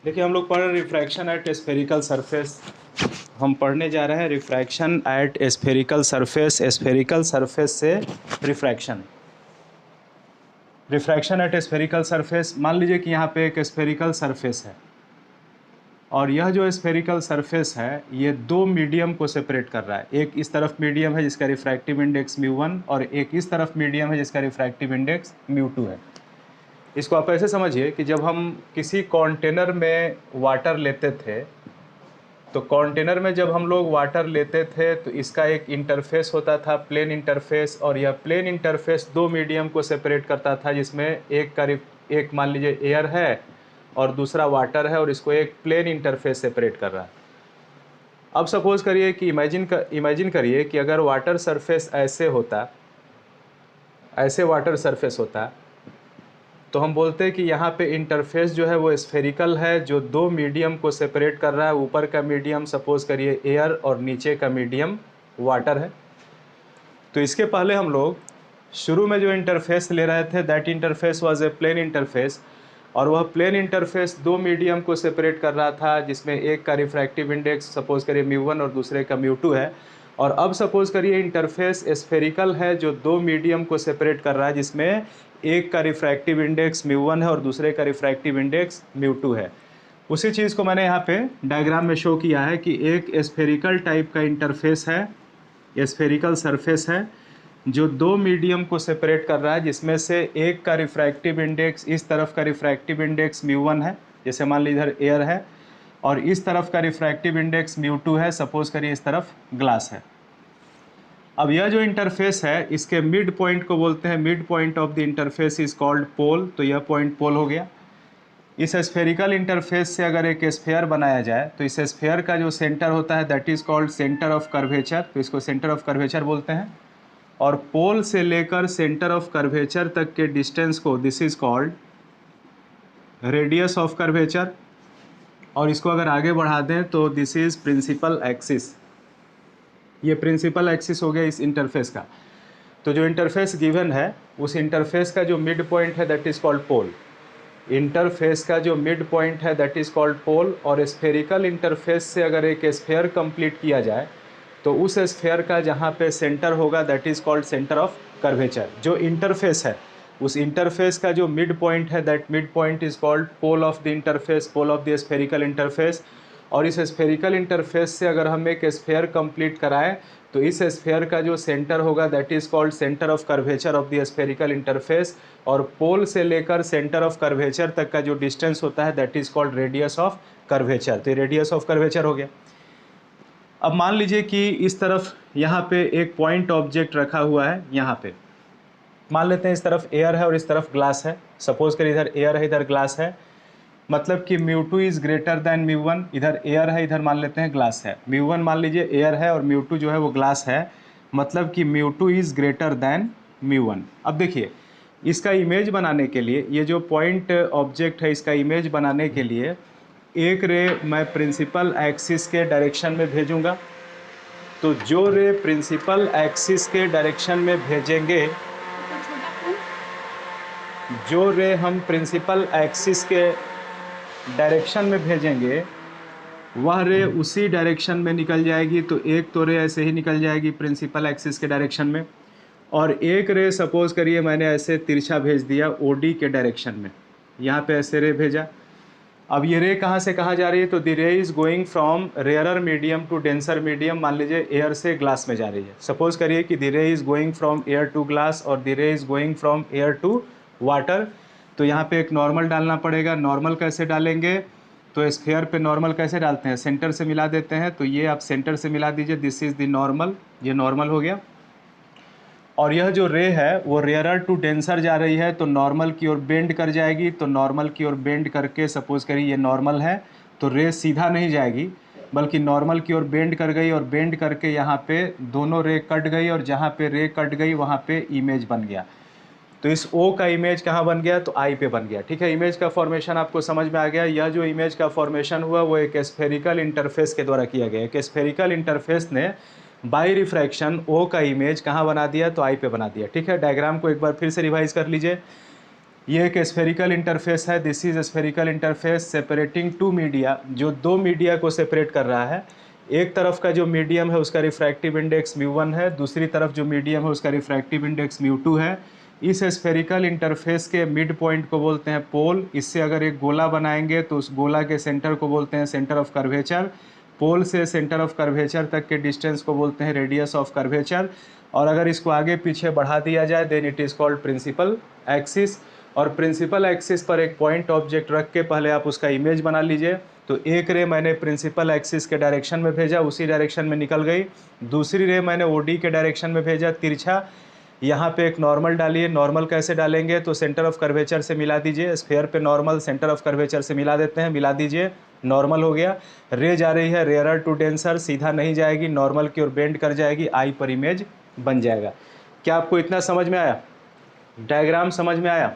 देखिए हम लोग पढ़ रहे रिफ्रैक्शन एट स्फेरिकल सरफेस। हम पढ़ने जा रहे हैं refraction at spherical surface, spherical surface से refraction. Refraction at spherical surface, मान लीजिए कि यहाँ पे एक स्फेरिकल सरफेस है और यह जो स्फेरिकल सरफेस है ये दो मीडियम को सेपरेट कर रहा है। एक इस तरफ मीडियम है जिसका रिफ्रैक्टिव इंडेक्स μ1 और एक इस तरफ मीडियम है जिसका रिफ्रैक्टिव इंडेक्स μ2 है। इसको आप ऐसे समझिए कि जब हम किसी कंटेनर में वाटर लेते थे तो कंटेनर में जब हम लोग वाटर लेते थे तो इसका एक इंटरफेस होता था, प्लेन इंटरफेस, और यह प्लेन इंटरफेस दो मीडियम को सेपरेट करता था जिसमें एक मान लीजिए एयर है और दूसरा वाटर है और इसको एक प्लेन इंटरफेस सेपरेट कर रहा है। अब सपोज करिए कि इमेजिन करिए कि अगर वाटर सरफेस ऐसे वाटर सरफेस होता तो हम बोलते हैं कि यहाँ पे इंटरफेस जो है वो स्फेरिकल है जो दो मीडियम को सेपरेट कर रहा है। ऊपर का मीडियम सपोज करिए एयर और नीचे का मीडियम वाटर है। तो इसके पहले हम लोग शुरू में जो इंटरफेस ले रहे थे that interface was a plane interface, और वह प्लेन इंटरफेस दो मीडियम को सेपरेट कर रहा था जिसमें एक का रिफ्रैक्टिव इंडेक्स सपोज करिए μ1 और दूसरे का μ2 है। और अब सपोज करिए इंटरफेस स्फेरिकल है जो दो मीडियम को सेपरेट कर रहा है जिसमें एक का रिफ्रैक्टिव इंडेक्स μ1 है और दूसरे का रिफ्रैक्टिव इंडेक्स μ2 है। उसी चीज़ को मैंने यहाँ पे डायग्राम में शो किया है कि एक स्फेरिकल टाइप का इंटरफेस है, स्फेरिकल सरफेस है जो दो मीडियम को सेपरेट कर रहा है जिसमें से एक का रिफ्रैक्टिव इंडेक्स, इस तरफ का रिफ्रैक्टिव इंडेक्स μ1 है, जैसे मान लीजिए इधर एयर है, और इस तरफ का रिफ्रैक्टिव इंडेक्स μ2 है, सपोज करिए इस तरफ ग्लास है। अब यह जो इंटरफेस है इसके मिड पॉइंट को बोलते हैं, mid point of the interface is called pole. तो यह पॉइंट पोल हो गया। इस स्फेरिकल इंटरफेस से अगर एक स्फेयर बनाया जाए तो इस स्फेयर का जो सेंटर होता है that is called centre of curvature, तो इसको सेंटर ऑफ कर्वेचर बोलते हैं। और पोल से लेकर सेंटर ऑफ कर्वेचर तक के डिस्टेंस को this is called radius of curvature, और इसको अगर आगे बढ़ा दें तो दिस इज प्रिंसिपल एक्सिस। ये प्रिंसिपल एक्सिस हो गया इस इंटरफेस का। तो जो इंटरफेस गिवन है उस इंटरफेस का जो मिड पॉइंट है that is called pole. Interface का जो मिड पॉइंट है दैट इज कॉल्ड पोल। और स्फेरिकल इंटरफेस से अगर एक स्फेयर कंप्लीट किया जाए तो उस स्फेयर का जहाँ पे सेंटर होगा that is called centre of curvature. जो इंटरफेस है उस इंटरफेस का जो मिड पॉइंट है that mid point is called pole of the interface, pole of the spherical interface. और इस स्फेरिकल इंटरफेस से अगर हम एक स्फेयर कंप्लीट कराएं तो इस स्फेयर का जो सेंटर होगा that is called centre of curvature of the spherical interface. और पोल से लेकर सेंटर ऑफ कर्वेचर तक का जो डिस्टेंस होता है that is called radius of curvature. तो रेडियस ऑफ कर्वेचर हो गया। अब मान लीजिए कि इस तरफ यहाँ पे एक पॉइंट ऑब्जेक्ट रखा हुआ है, यहाँ पे मान लेते हैं इस तरफ एयर है और इस तरफ ग्लास है। सपोज करिए इधर एयर है इधर ग्लास है, मतलब कि μ2 इज़ ग्रेटर दैन μ1। इधर एयर है इधर मान लेते हैं ग्लास है। μ1 मान लीजिए एयर है और μ2 जो है वो ग्लास है, मतलब कि μ2 इज़ ग्रेटर दैन μ1। अब देखिए इसका इमेज बनाने के लिए, ये जो पॉइंट ऑब्जेक्ट है इसका इमेज बनाने के लिए एक रे मैं प्रिंसिपल एक्सिस के डायरेक्शन में भेजूंगा। तो जो रे प्रिंसिपल एक्सिस के डायरेक्शन में भेजेंगे, जो रे हम प्रिंसिपल एक्सिस के डायरेक्शन में भेजेंगे वह रे उसी डायरेक्शन में निकल जाएगी। तो एक तो रे ऐसे ही निकल जाएगी प्रिंसिपल एक्सिस के डायरेक्शन में, और एक रे सपोज करिए मैंने ऐसे तिरछा भेज दिया ओडी के डायरेक्शन में, यहाँ पे ऐसे रे भेजा। अब ये रे कहाँ से कहाँ जा रही है, तो the ray is going from rarer medium to denser medium. मान लीजिए एयर से ग्लास में जा रही है। सपोज करिए कि the ray is going from air to glass और the ray is going from air to water. तो यहाँ पे एक नॉर्मल डालना पड़ेगा। नॉर्मल कैसे डालेंगे, तो स्फेयर पे नॉर्मल कैसे डालते हैं, सेंटर से मिला देते हैं। तो ये आप सेंटर से मिला दीजिए, दिस इज़ द नॉर्मल, ये नॉर्मल हो गया। और यह जो रे है वो रेयरर टू डेंसर जा रही है तो नॉर्मल की ओर बेंड कर जाएगी। तो नॉर्मल की ओर बेंड करके सपोज करिए ये नॉर्मल है तो रे सीधा नहीं जाएगी बल्कि नॉर्मल की ओर बेंड कर गई, और बेंड करके यहाँ पे दोनों रे कट गई, और जहाँ पे रे कट गई वहाँ पे इमेज बन गया। तो इस ओ का इमेज कहाँ बन गया, तो आई पे बन गया। ठीक है, इमेज का फॉर्मेशन आपको समझ में आ गया। यह जो इमेज का फॉर्मेशन हुआ वो एक स्फेरिकल इंटरफेस के द्वारा किया गया। एक स्फेरिकल इंटरफेस ने बाय रिफ्रैक्शन ओ का इमेज कहाँ बना दिया, तो आई पे बना दिया। ठीक है, डायग्राम को एक बार फिर से रिवाइज कर लीजिए। ये एक स्फेरिकल इंटरफेस है, this is spherical interface separating two media, जो दो मीडिया को सेपरेट कर रहा है। एक तरफ का जो मीडियम है उसका रिफ्रैक्टिव इंडेक्स μ1 है, दूसरी तरफ जो मीडियम है उसका रिफ्रैक्टिव इंडेक्स μ2 है। इस स्फेरिकल इंटरफेस के मिड पॉइंट को बोलते हैं पोल। इससे अगर एक गोला बनाएंगे तो उस गोला के सेंटर को बोलते हैं सेंटर ऑफ कर्वेचर। पोल से सेंटर ऑफ कर्वेचर तक के डिस्टेंस को बोलते हैं रेडियस ऑफ कर्वेचर। और अगर इसको आगे पीछे बढ़ा दिया जाए then it is called principal axis. और प्रिंसिपल एक्सिस पर एक पॉइंट ऑब्जेक्ट रख के पहले आप उसका इमेज बना लीजिए। तो एक रे मैंने प्रिंसिपल एक्सिस के डायरेक्शन में भेजा, उसी डायरेक्शन में निकल गई। दूसरी रे मैंने ओडी के डायरेक्शन में भेजा तिरछा। यहाँ पे एक नॉर्मल डालिए। नॉर्मल कैसे डालेंगे तो सेंटर ऑफ कर्वेचर से मिला दीजिए। स्फेयर पे नॉर्मल सेंटर ऑफ कर्वेचर से मिला देते हैं, मिला दीजिए, नॉर्मल हो गया। रे जा रही है रेयरर टू डेंसर, सीधा नहीं जाएगी, नॉर्मल की ओर बेंड कर जाएगी, आई पर इमेज बन जाएगा। क्या आपको इतना समझ में आया? डायग्राम समझ में आया?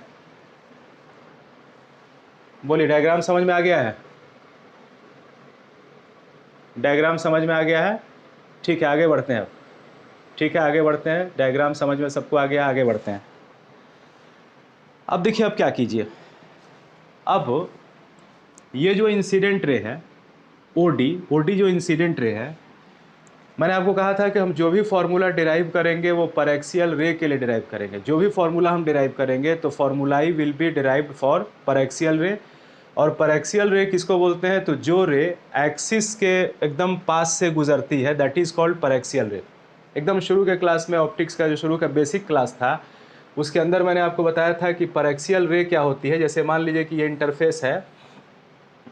बोलिए, डायग्राम समझ में आ गया है? डायग्राम समझ में आ गया है? ठीक है, आगे बढ़ते हैं। ठीक है, आगे बढ़ते हैं। डायग्राम समझ में सबको आ गया, आगे बढ़ते हैं। अब देखिए, अब क्या कीजिए, अब ये जो इंसिडेंट रे है ओडी जो इंसिडेंट रे है, मैंने आपको कहा था कि हम जो भी फार्मूला डिराइव करेंगे वो परएक्सियल रे के लिए डिराइव करेंगे। जो भी फार्मूला हम डिराइव करेंगे तो फार्मूलाई विल बी डिराइव्ड फॉर परएक्सियल रे। और परएक्सियल रे किसको बोलते हैं? तो जो रे एक्सिस के एकदम पास से गुजरती है दैट इज़ कॉल्ड परएक्सियल रे। एकदम शुरू के क्लास में ऑप्टिक्स का जो शुरू का बेसिक क्लास था उसके अंदर मैंने आपको बताया था कि परएक्सियल रे क्या होती है। जैसे मान लीजिए कि ये इंटरफेस है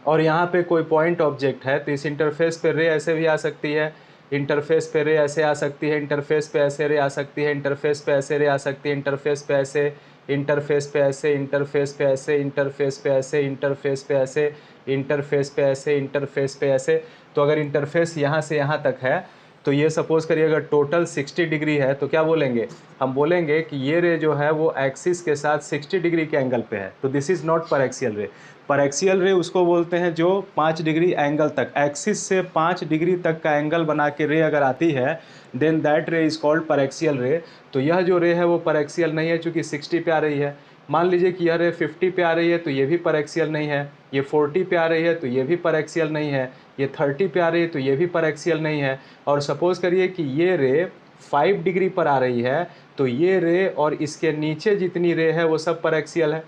और यहाँ पे कोई पॉइंट ऑब्जेक्ट है, तो इस इंटरफेस पे रे ऐसे भी आ सकती है, इंटरफेस पे रे ऐसे आ सकती है, इंटरफेस पे ऐसे रे आ सकती है, इंटरफेस पे ऐसे रे आ सकती है, इंटरफेस पे ऐसे, इंटरफेस पे ऐसे, इंटरफेस पे ऐसे, इंटरफेस पे ऐसे, इंटरफेस पे ऐसे, इंटरफेस पे ऐसे, इंटरफेस पे ऐसे। तो अगर इंटरफेस यहाँ से यहाँ तक है तो ये सपोज करिए अगर टोटल 60 डिग्री है तो क्या बोलेंगे? हम बोलेंगे कि ये रे जो है वो एक्सिस के साथ 60 डिग्री के एंगल पे है। तो दिस इज़ नॉट परएक्सियल रे। परएक्सियल रे उसको बोलते हैं जो 5 डिग्री एंगल तक, एक्सिस से 5 डिग्री तक का एंगल बना के रे अगर आती है then that ray is called paraxial ray. तो यह जो रे है वो परएक्सियल नहीं है चूँकि 60 पे आ रही है। मान लीजिए कि यह रे 50 पे आ रही है तो ये भी परएक्सियल नहीं है, ये 40 पे आ रही है तो ये भी परएक्सियल नहीं है, ये 30 पे आ रही है तो ये भी परएक्सियल नहीं है। और सपोज़ करिए कि ये रे 5 डिग्री पर आ रही है तो ये रे और इसके नीचे जितनी रे है वो सब परएक्सियल है।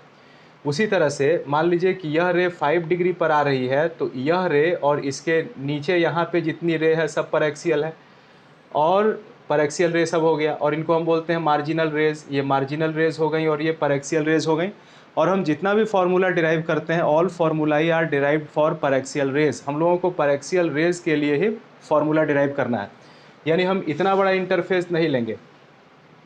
उसी तरह से मान लीजिए कि यह रे 5 डिग्री पर आ रही है तो यह रे और इसके नीचे यहाँ पे जितनी रे है सब परएक्सियल है। और परएक्सियल रेस अब हो गया और इनको हम बोलते हैं मार्जिनल रेज। ये मार्जिनल रेज हो गई और ये परएक्सियल रेज हो गई। और हम जितना भी फार्मूला डिराइव करते हैं all formulae are derived for paraxial rays. हम लोगों को परएक्सियल रेज के लिए ही फार्मूला डिराइव करना है। यानी हम इतना बड़ा इंटरफेस नहीं लेंगे,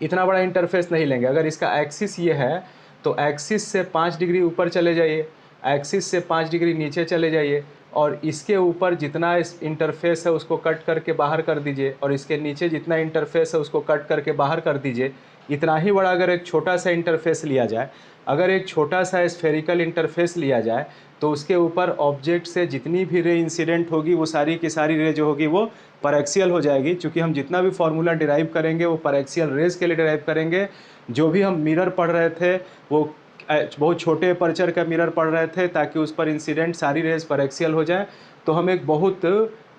इतना बड़ा इंटरफेस नहीं लेंगे। अगर इसका एक्सिस ये है तो एक्सिस से 5 डिग्री ऊपर चले जाइए, एक्सिस से 5 डिग्री नीचे चले जाइए और इसके ऊपर जितना इस इंटरफेस है उसको कट करके बाहर कर दीजिए और इसके नीचे जितना इंटरफेस है उसको कट करके बाहर कर दीजिए। इतना ही बड़ा अगर एक छोटा सा इंटरफेस लिया जाए, अगर एक छोटा सा स्फेरिकल इंटरफेस लिया जाए तो उसके ऊपर ऑब्जेक्ट से जितनी भी रे इंसिडेंट होगी वो सारी की सारी रे जो होगी वो परएक्सियल हो जाएगी। चूँकि हम जितना भी फार्मूला डिराइव करेंगे वो परएक्सियल रेज के लिए डिराइव करेंगे। जो भी हम मिरर पढ़ रहे थे वो बहुत छोटे अपर्चर का मिरर पढ़ रहे थे ताकि उस पर इंसिडेंट सारी रेज परएक्सियल हो जाए। तो हम एक बहुत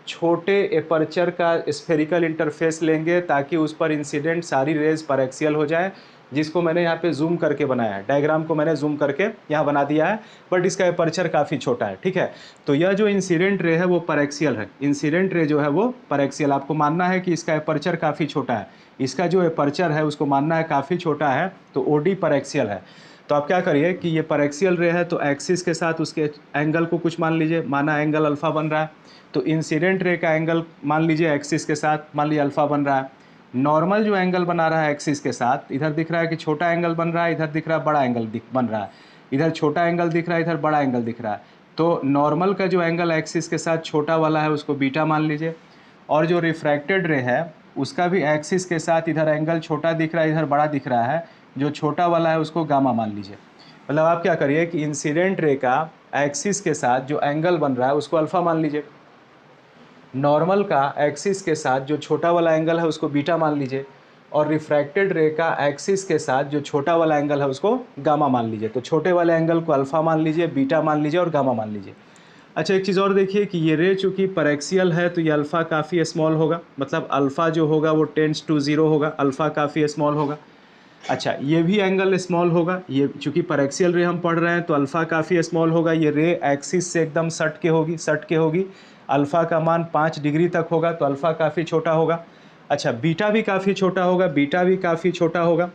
छोटे एपर्चर का स्फेरिकल इंटरफेस लेंगे ताकि उस पर इंसिडेंट सारी रेज परएक्सियल हो जाए, जिसको मैंने यहाँ पे जूम करके बनाया है। डायग्राम को मैंने जूम करके यहाँ बना दिया है बट इसका एपर्चर काफ़ी छोटा है। ठीक है, तो यह जो इंसिडेंट रे है वो परएक्सियल है। इंसिडेंट रे जो है वो परएक्सियल, आपको मानना है कि इसका एपर्चर काफ़ी छोटा है, इसका जो एपर्चर है उसको मानना है काफ़ी छोटा है, तो ओडी परएक्सियल है। तो आप क्या करिए कि ये परएक्सियल रे है तो एक्सिस के साथ उसके एंगल को कुछ मान लीजिए, माना एंगल अल्फ़ा बन रहा है। तो इंसिडेंट रे का एंगल मान लीजिए एक्सिस के साथ मान लीजिए अल्फ़ा बन रहा है। नॉर्मल जो एंगल बना रहा है एक्सिस के साथ, इधर दिख रहा है कि छोटा एंगल बन रहा है, इधर दिख रहा है बड़ा एंगल बन रहा है, इधर छोटा एंगल दिख रहा है, इधर बड़ा एंगल दिख रहा है। तो नॉर्मल का जो एंगल एक्सिस के साथ छोटा वाला है उसको बीटा मान लीजिए, और जो रिफ्रैक्टेड रे है उसका भी एक्सिस के साथ इधर एंगल छोटा दिख रहा है, इधर बड़ा दिख रहा है, जो छोटा वाला है उसको गामा मान लीजिए। मतलब आप क्या करिए कि इंसिडेंट रे का एक्सिस के साथ जो एंगल बन रहा है उसको अल्फ़ा मान लीजिए, नॉर्मल का एक्सिस के साथ जो छोटा वाला एंगल है उसको बीटा मान लीजिए, और रिफ्रैक्टेड रे का एक्सिस के साथ जो छोटा वाला एंगल है उसको गामा मान लीजिए। तो छोटे वाले एंगल को अल्फ़ा मान लीजिए, बीटा मान लीजिए और गामा मान लीजिए। अच्छा, एक चीज़ और देखिए कि ये रे चूँकि परएक्सियल है तो ये अल्फ़ा काफ़ी स्मॉल होगा, मतलब अल्फ़ा जो होगा वो टेंड्स टू 0 होगा, अल्फ़ा काफ़ी स्मॉल होगा। अच्छा, ये भी एंगल स्मॉल होगा, ये चूँकि परएक्सियल रे हम पढ़ रहे हैं तो अल्फ़ा काफ़ी स्मॉल होगा, ये रे एक्सिस से एकदम सट के होगी, अल्फ़ा का मान 5 डिग्री तक होगा तो अल्फ़ा काफ़ी छोटा होगा। अच्छा, बीटा भी काफ़ी छोटा होगा, बीटा भी काफ़ी छोटा होगा।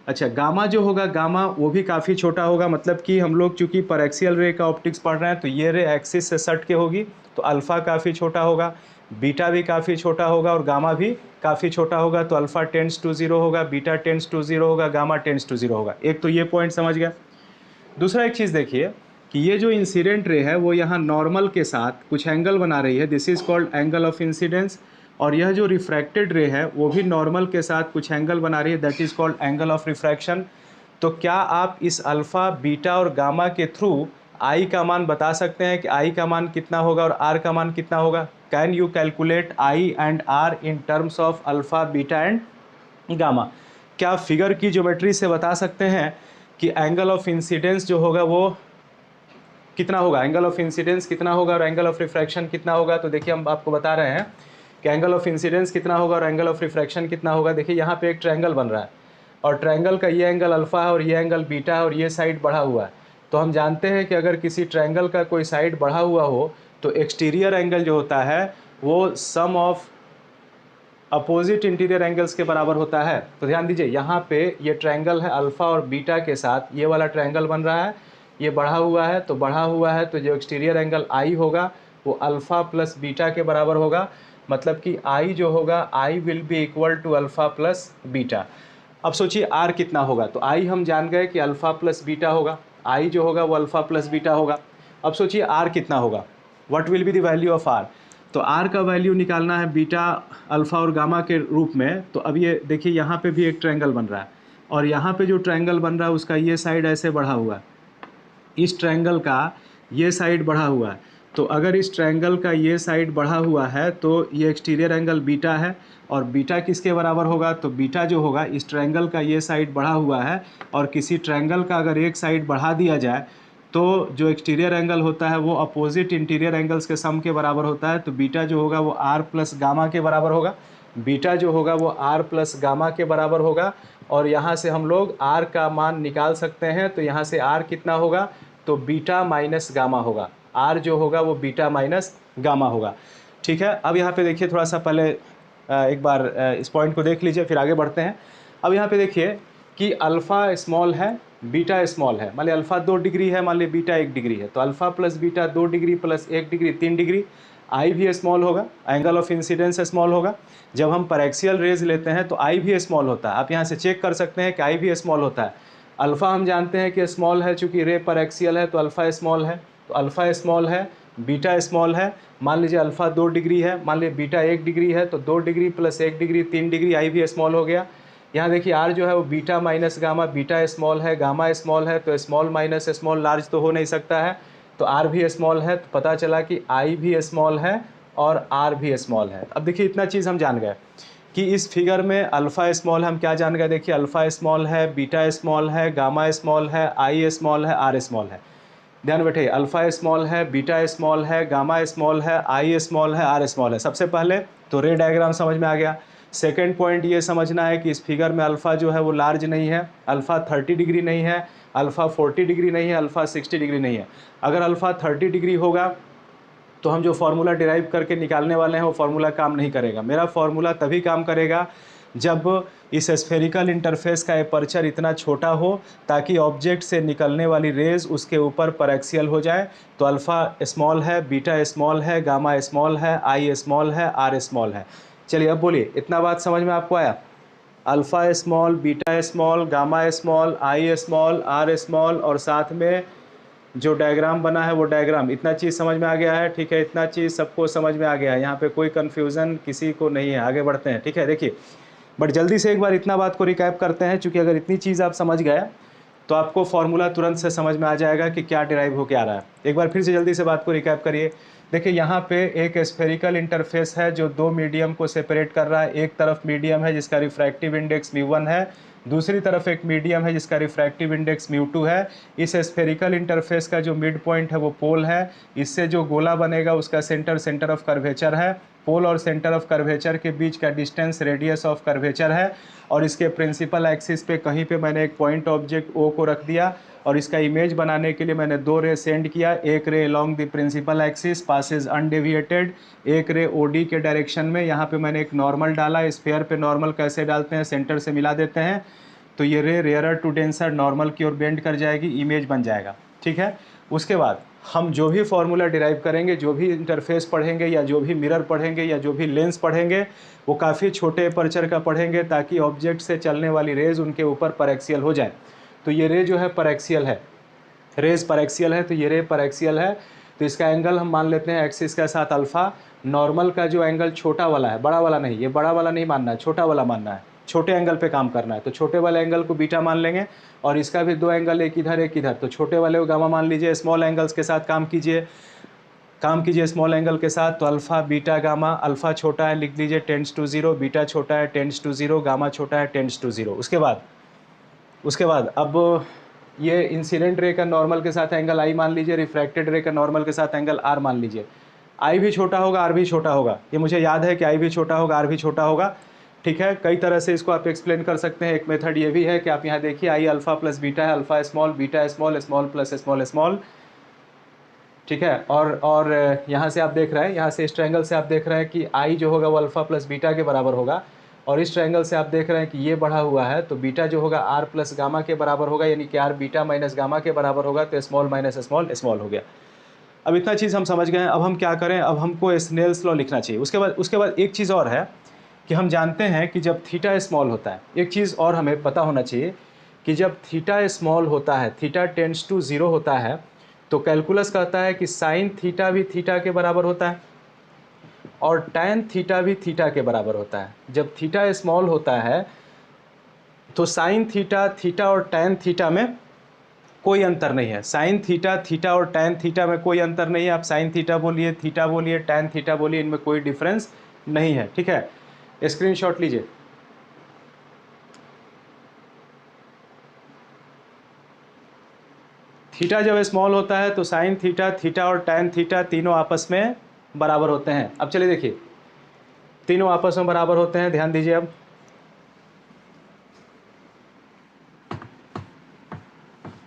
अच्छा, गामा जो होगा, गामा वो भी काफ़ी छोटा होगा, मतलब कि हम लोग चूँकि परएक्सियल रे का ऑप्टिक्स पढ़ रहे हैं तो ये रे एक्सिस से सट के होगी तो अल्फ़ा काफ़ी छोटा होगा, बीटा भी काफ़ी छोटा होगा और गामा भी काफ़ी छोटा होगा। तो अल्फ़ा टेंड्स टू 0 होगा, बीटा टेंड्स टू 0 होगा, गामा टेंड्स टू 0 होगा। एक तो ये पॉइंट समझ गया। दूसरा एक चीज़ देखिए कि ये जो इंसिडेंट रे है वो यहाँ नॉर्मल के साथ कुछ एंगल बना रही है, this is called angle of incidence. और यह जो रिफ्रैक्टेड रे है वो भी नॉर्मल के साथ कुछ एंगल बना रही है, that is called angle of refraction. तो क्या आप इस अल्फ़ा, बीटा और गामा के थ्रू आई का मान बता सकते हैं कि आई का मान कितना होगा और आर का मान कितना होगा? Can you calculate i and r in terms of alpha, beta and gamma? क्या फिगर की ज्योमेट्री से बता सकते हैं कि एंगल ऑफ इंसिडेंस जो होगा वो कितना होगा, एंगल ऑफ इंसिडेंस कितना होगा और एंगल ऑफ रिफ्रैक्शन कितना होगा? तो देखिए हम आपको बता रहे हैं कि एंगल ऑफ इंसिडेंस कितना होगा और एंगल ऑफ रिफ्रैक्शन कितना होगा। देखिए यहाँ पे एक ट्रायंगल बन रहा है और ट्रायंगल का ये एंगल अल्फ़ा है और ये एंगल बीटा है और ये साइड बढ़ा हुआ है। तो हम जानते हैं कि अगर किसी ट्रायंगल का कोई साइड बढ़ा हुआ हो तो एक्सटीरियर एंगल जो होता है वो सम ऑफ अपोजिट इंटीरियर एंगल्स के बराबर होता है। तो ध्यान दीजिए, यहाँ पे ये ट्रायंगल है अल्फ़ा और बीटा के साथ, ये वाला ट्रायंगल बन रहा है, ये बढ़ा हुआ है, तो बढ़ा हुआ है तो जो एक्सटीरियर एंगल आई होगा वो अल्फ़ा प्लस बीटा के बराबर होगा। मतलब कि आई जो होगा, i will be equal to alpha plus beta. अब सोचिए आर कितना होगा, तो आई हम जान गए कि अल्फ़ा प्लस बीटा होगा, आई जो होगा वो अल्फ़ा प्लस बीटा होगा। अब सोचिए आर कितना होगा, what will be the value of r? तो आर का वैल्यू निकालना है बीटा, अल्फ़ा और गामा के रूप में। तो अब ये देखिए यहाँ पे भी एक ट्रायंगल बन रहा है और यहाँ पे जो ट्रायंगल बन रहा है उसका ये साइड ऐसे बढ़ा हुआ है, इस ट्रायंगल का ये साइड बढ़ा हुआ है। तो अगर इस ट्रायंगल का ये साइड बढ़ा हुआ है तो ये एक्सटीरियर एंगल बीटा है और बीटा किसके बराबर होगा? तो बीटा जो होगा, इस ट्रायंगल का ये साइड बढ़ा हुआ है और किसी ट्रायंगल का अगर एक साइड बढ़ा दिया जाए तो जो एक्सटीरियर एंगल होता है वो अपोजिट इंटीरियर एंगल्स के सम के बराबर होता है। तो बीटा जो होगा वो आर प्लस गामा के बराबर होगा, बीटा जो होगा वो आर प्लस गामा के बराबर होगा। और यहाँ से हम लोग आर का मान निकाल सकते हैं, तो यहाँ से आर कितना होगा? तो बीटा माइनस गामा होगा, आर जो होगा वो बीटा माइनस गामा होगा। ठीक है, अब यहाँ पे देखिए थोड़ा सा पहले एक बार इस पॉइंट को देख लीजिए फिर आगे बढ़ते हैं। अब यहाँ पे देखिए कि अल्फ़ा स्मॉल है, बीटा स्मॉल है। मान लीजिए अल्फ़ा 2 डिग्री है, मान लीजिए बीटा 1 डिग्री है, तो alpha plus beta 2 degree plus 1 degree 3 degree. I भी स्मॉल होगा, एंगल ऑफ इंसिडेंस स्मॉल होगा। जब हम परएक्सियल रेज लेते हैं तो आई भी स्मॉल होता है, आप यहाँ से चेक कर सकते हैं कि आई भी स्मॉल होता है। अल्फ़ा हम जानते हैं कि स्मॉल है, चूँकि रे परएक्सियल है तो अल्फ़ा स्मॉल है, तो अल्फ़ा स्मॉल है, बीटा स्मॉल है। मान लीजिए अल्फ़ा 2 डिग्री है, मान लीजिए बीटा 1 डिग्री है, तो 2 degree plus 1 degree 3 degree, I भी स्मॉल हो गया। यहाँ देखिए आर जो है वो beta minus gamma, beta small है, गामा स्मॉल है, तो स्मॉल माइनस स्मॉल लार्ज तो हो नहीं सकता है, तो आर भी स्मॉल है। तो पता चला कि आई भी स्मॉल है और आर भी स्मॉल है। अब देखिए इतना चीज़ हम जान गए कि इस फिगर में अल्फ़ा स्मॉल हम क्या जान गए? देखिए अल्फ़ा स्मॉल है, बीटा स्मॉल है, गामा स्मॉल है, आई स्मॉल है, आर स्मॉल है। ध्यान बैठे, अल्फ़ा स्मॉल है, बीटा स्मॉल है, गामा स्मॉल है, आई स्मॉल है, आर स्मॉल है। सबसे पहले तो रे डायग्राम समझ में आ गया। सेकेंड पॉइंट ये समझना है कि इस फिगर में अल्फ़ा जो है वो लार्ज नहीं है, अल्फ़ा 30 डिग्री नहीं है, अल्फ़ा 40 डिग्री नहीं है, अल्फ़ा 60 डिग्री नहीं है। अगर अल्फ़ा 30 डिग्री होगा तो हम जो फार्मूला डिराइव करके निकालने वाले हैं वो फार्मूला काम नहीं करेगा। मेरा फार्मूला तभी काम करेगा जब इस स्फेरिकल इंटरफेस का एपर्चर इतना छोटा हो ताकि ऑब्जेक्ट से निकलने वाली रेज उसके ऊपर परएक्सियल हो जाए। तो अल्फ़ा स्मॉल है, बीटा स्मॉल है, गामा स्मॉल है, आई स्मॉल है, आर स्मॉल है। चलिए अब बोलिए, इतना बात समझ में आपको आया? Alpha small, beta small, gamma small, i small, r small और साथ में जो डायग्राम बना है वो डायग्राम, इतना चीज़ समझ में आ गया है? ठीक है, इतना चीज़ सबको समझ में आ गया है, यहाँ पे कोई कन्फ्यूज़न किसी को नहीं है। आगे बढ़ते हैं, ठीक है। देखिए बट जल्दी से एक बार इतना बात को रिकैप करते हैं, चूँकि अगर इतनी चीज़ आप समझ गए तो आपको फॉर्मूला तुरंत से समझ में आ जाएगा कि क्या डिराइव होके आ रहा है। एक बार फिर से जल्दी से बात को रिकैप करिए। देखिए यहाँ पे एक स्फेरिकल इंटरफेस है जो दो मीडियम को सेपरेट कर रहा है। एक तरफ मीडियम है जिसका रिफ्रैक्टिव इंडेक्स μ1 है, दूसरी तरफ एक मीडियम है जिसका रिफ्रैक्टिव इंडेक्स μ2 है। इस स्फेरिकल इंटरफेस का जो मिड पॉइंट है वो पोल है। इससे जो गोला बनेगा उसका सेंटर ऑफ कर्वेचर है। पोल और सेंटर ऑफ कर्वेचर के बीच का डिस्टेंस रेडियस ऑफ कर्वेचर है। और इसके प्रिंसिपल एक्सिस पे कहीं पे मैंने एक पॉइंट ऑब्जेक्ट ओ को रख दिया और इसका इमेज बनाने के लिए मैंने दो रे सेंड किया। एक ray along the principal axis passes undeviated, एक रे ओडी के डायरेक्शन में। यहाँ पे मैंने एक नॉर्मल डाला। स्फीयर पे नॉर्मल कैसे डालते हैं, सेंटर से मिला देते हैं तो ये रे रेयरर टू डेंसर नॉर्मल की ओर बेंड कर जाएगी, इमेज बन जाएगा। ठीक है, उसके बाद हम जो भी फॉर्मूला डिराइव करेंगे, जो भी इंटरफेस पढ़ेंगे या जो भी मिरर पढ़ेंगे या जो भी लेंस पढ़ेंगे वो काफ़ी छोटे एपर्चर का पढ़ेंगे ताकि ऑब्जेक्ट से चलने वाली रेज उनके ऊपर परएक्सियल हो जाए। तो ये रे जो है परएक्सियल है, रेज परएक्सियल है, तो ये रे परएक्सियल है। तो इसका एंगल हम मान लेते हैं एक्सिस के साथ अल्फ़ा। नॉर्मल का जो एंगल छोटा वाला है, बड़ा वाला नहीं, ये बड़ा वाला नहीं मानना है, छोटा वाला मानना है, छोटे एंगल पे काम करना है। तो छोटे वाले एंगल को बीटा मान लेंगे और इसका भी दो एंगल, एक इधर एक इधर, तो छोटे वाले को गामा मान लीजिए। स्मॉल एंगल्स के साथ काम कीजिए स्मॉल एंगल के साथ। तो अल्फ़ा बीटा गामा, अल्फ़ा छोटा है लिख लीजिए टेंड्स टू 0, बीटा छोटा है टेंड्स टू 0, गामा छोटा है टेंड्स टू 0। उसके बाद अब ये इंसिडेंट रे का नॉर्मल के साथ एंगल आई मान लीजिए, रिफ्रैक्टेड रे का नॉर्मल के साथ एंगल आर मान लीजिए। आई भी छोटा होगा, आर भी छोटा होगा, ये मुझे याद है कि आई भी छोटा होगा, आर भी छोटा होगा। ठीक है, कई तरह से इसको आप एक्सप्लेन कर सकते हैं। एक मेथड ये भी है कि आप यहाँ देखिए आई अल्फ़ा प्लस बीटा है, alpha small beta small, small plus small small. ठीक है, और यहाँ से आप देख रहे हैं, यहाँ से इस ट्रायंगल से आप देख रहे हैं कि आई जो होगा वो अल्फ़ा प्लस बीटा के बराबर होगा। और इस ट्रायंगल से आप देख रहे हैं कि ये बढ़ा हुआ है तो बीटा जो होगा आर प्लस गामा के बराबर होगा, यानी कि आर बीटा माइनस गामा के बराबर होगा। तो स्मॉल माइनस स्मॉल स्मॉल हो गया। अब इतना चीज़ हम समझ गए हैं। अब हम क्या करें, अब हमको स्नेल्स लॉ लिखना चाहिए। उसके बाद एक चीज़ और है कि हम जानते हैं कि जब थीटा स्मॉल होता है, एक चीज़ और हमें पता होना चाहिए कि जब थीटा स्मॉल होता है, थीटा टेंड्स टू 0 होता है, तो कैलकुलस कहता है कि साइन थीटा भी थीटा के बराबर होता है और टैन थीटा भी थीटा के बराबर होता है। जब थीटा स्मॉल होता है तो साइन थीटा, थीटा और टैन थीटा में कोई अंतर नहीं है। साइन थीटा, थीटा और टैन थीटा में कोई अंतर नहीं है। आप साइन थीटा बोलिए, थीटा बोलिए, टैन थीटा बोलिए, इनमें कोई डिफरेंस नहीं है। ठीक है, स्क्रीनशॉट लीजिए। थीटा जब स्मॉल होता है तो साइन थीटा, थीटा और टैन थीटा तीनों आपस में बराबर होते हैं। अब चलिए देखिए, तीनों आपस में बराबर होते हैं, ध्यान दीजिए। अब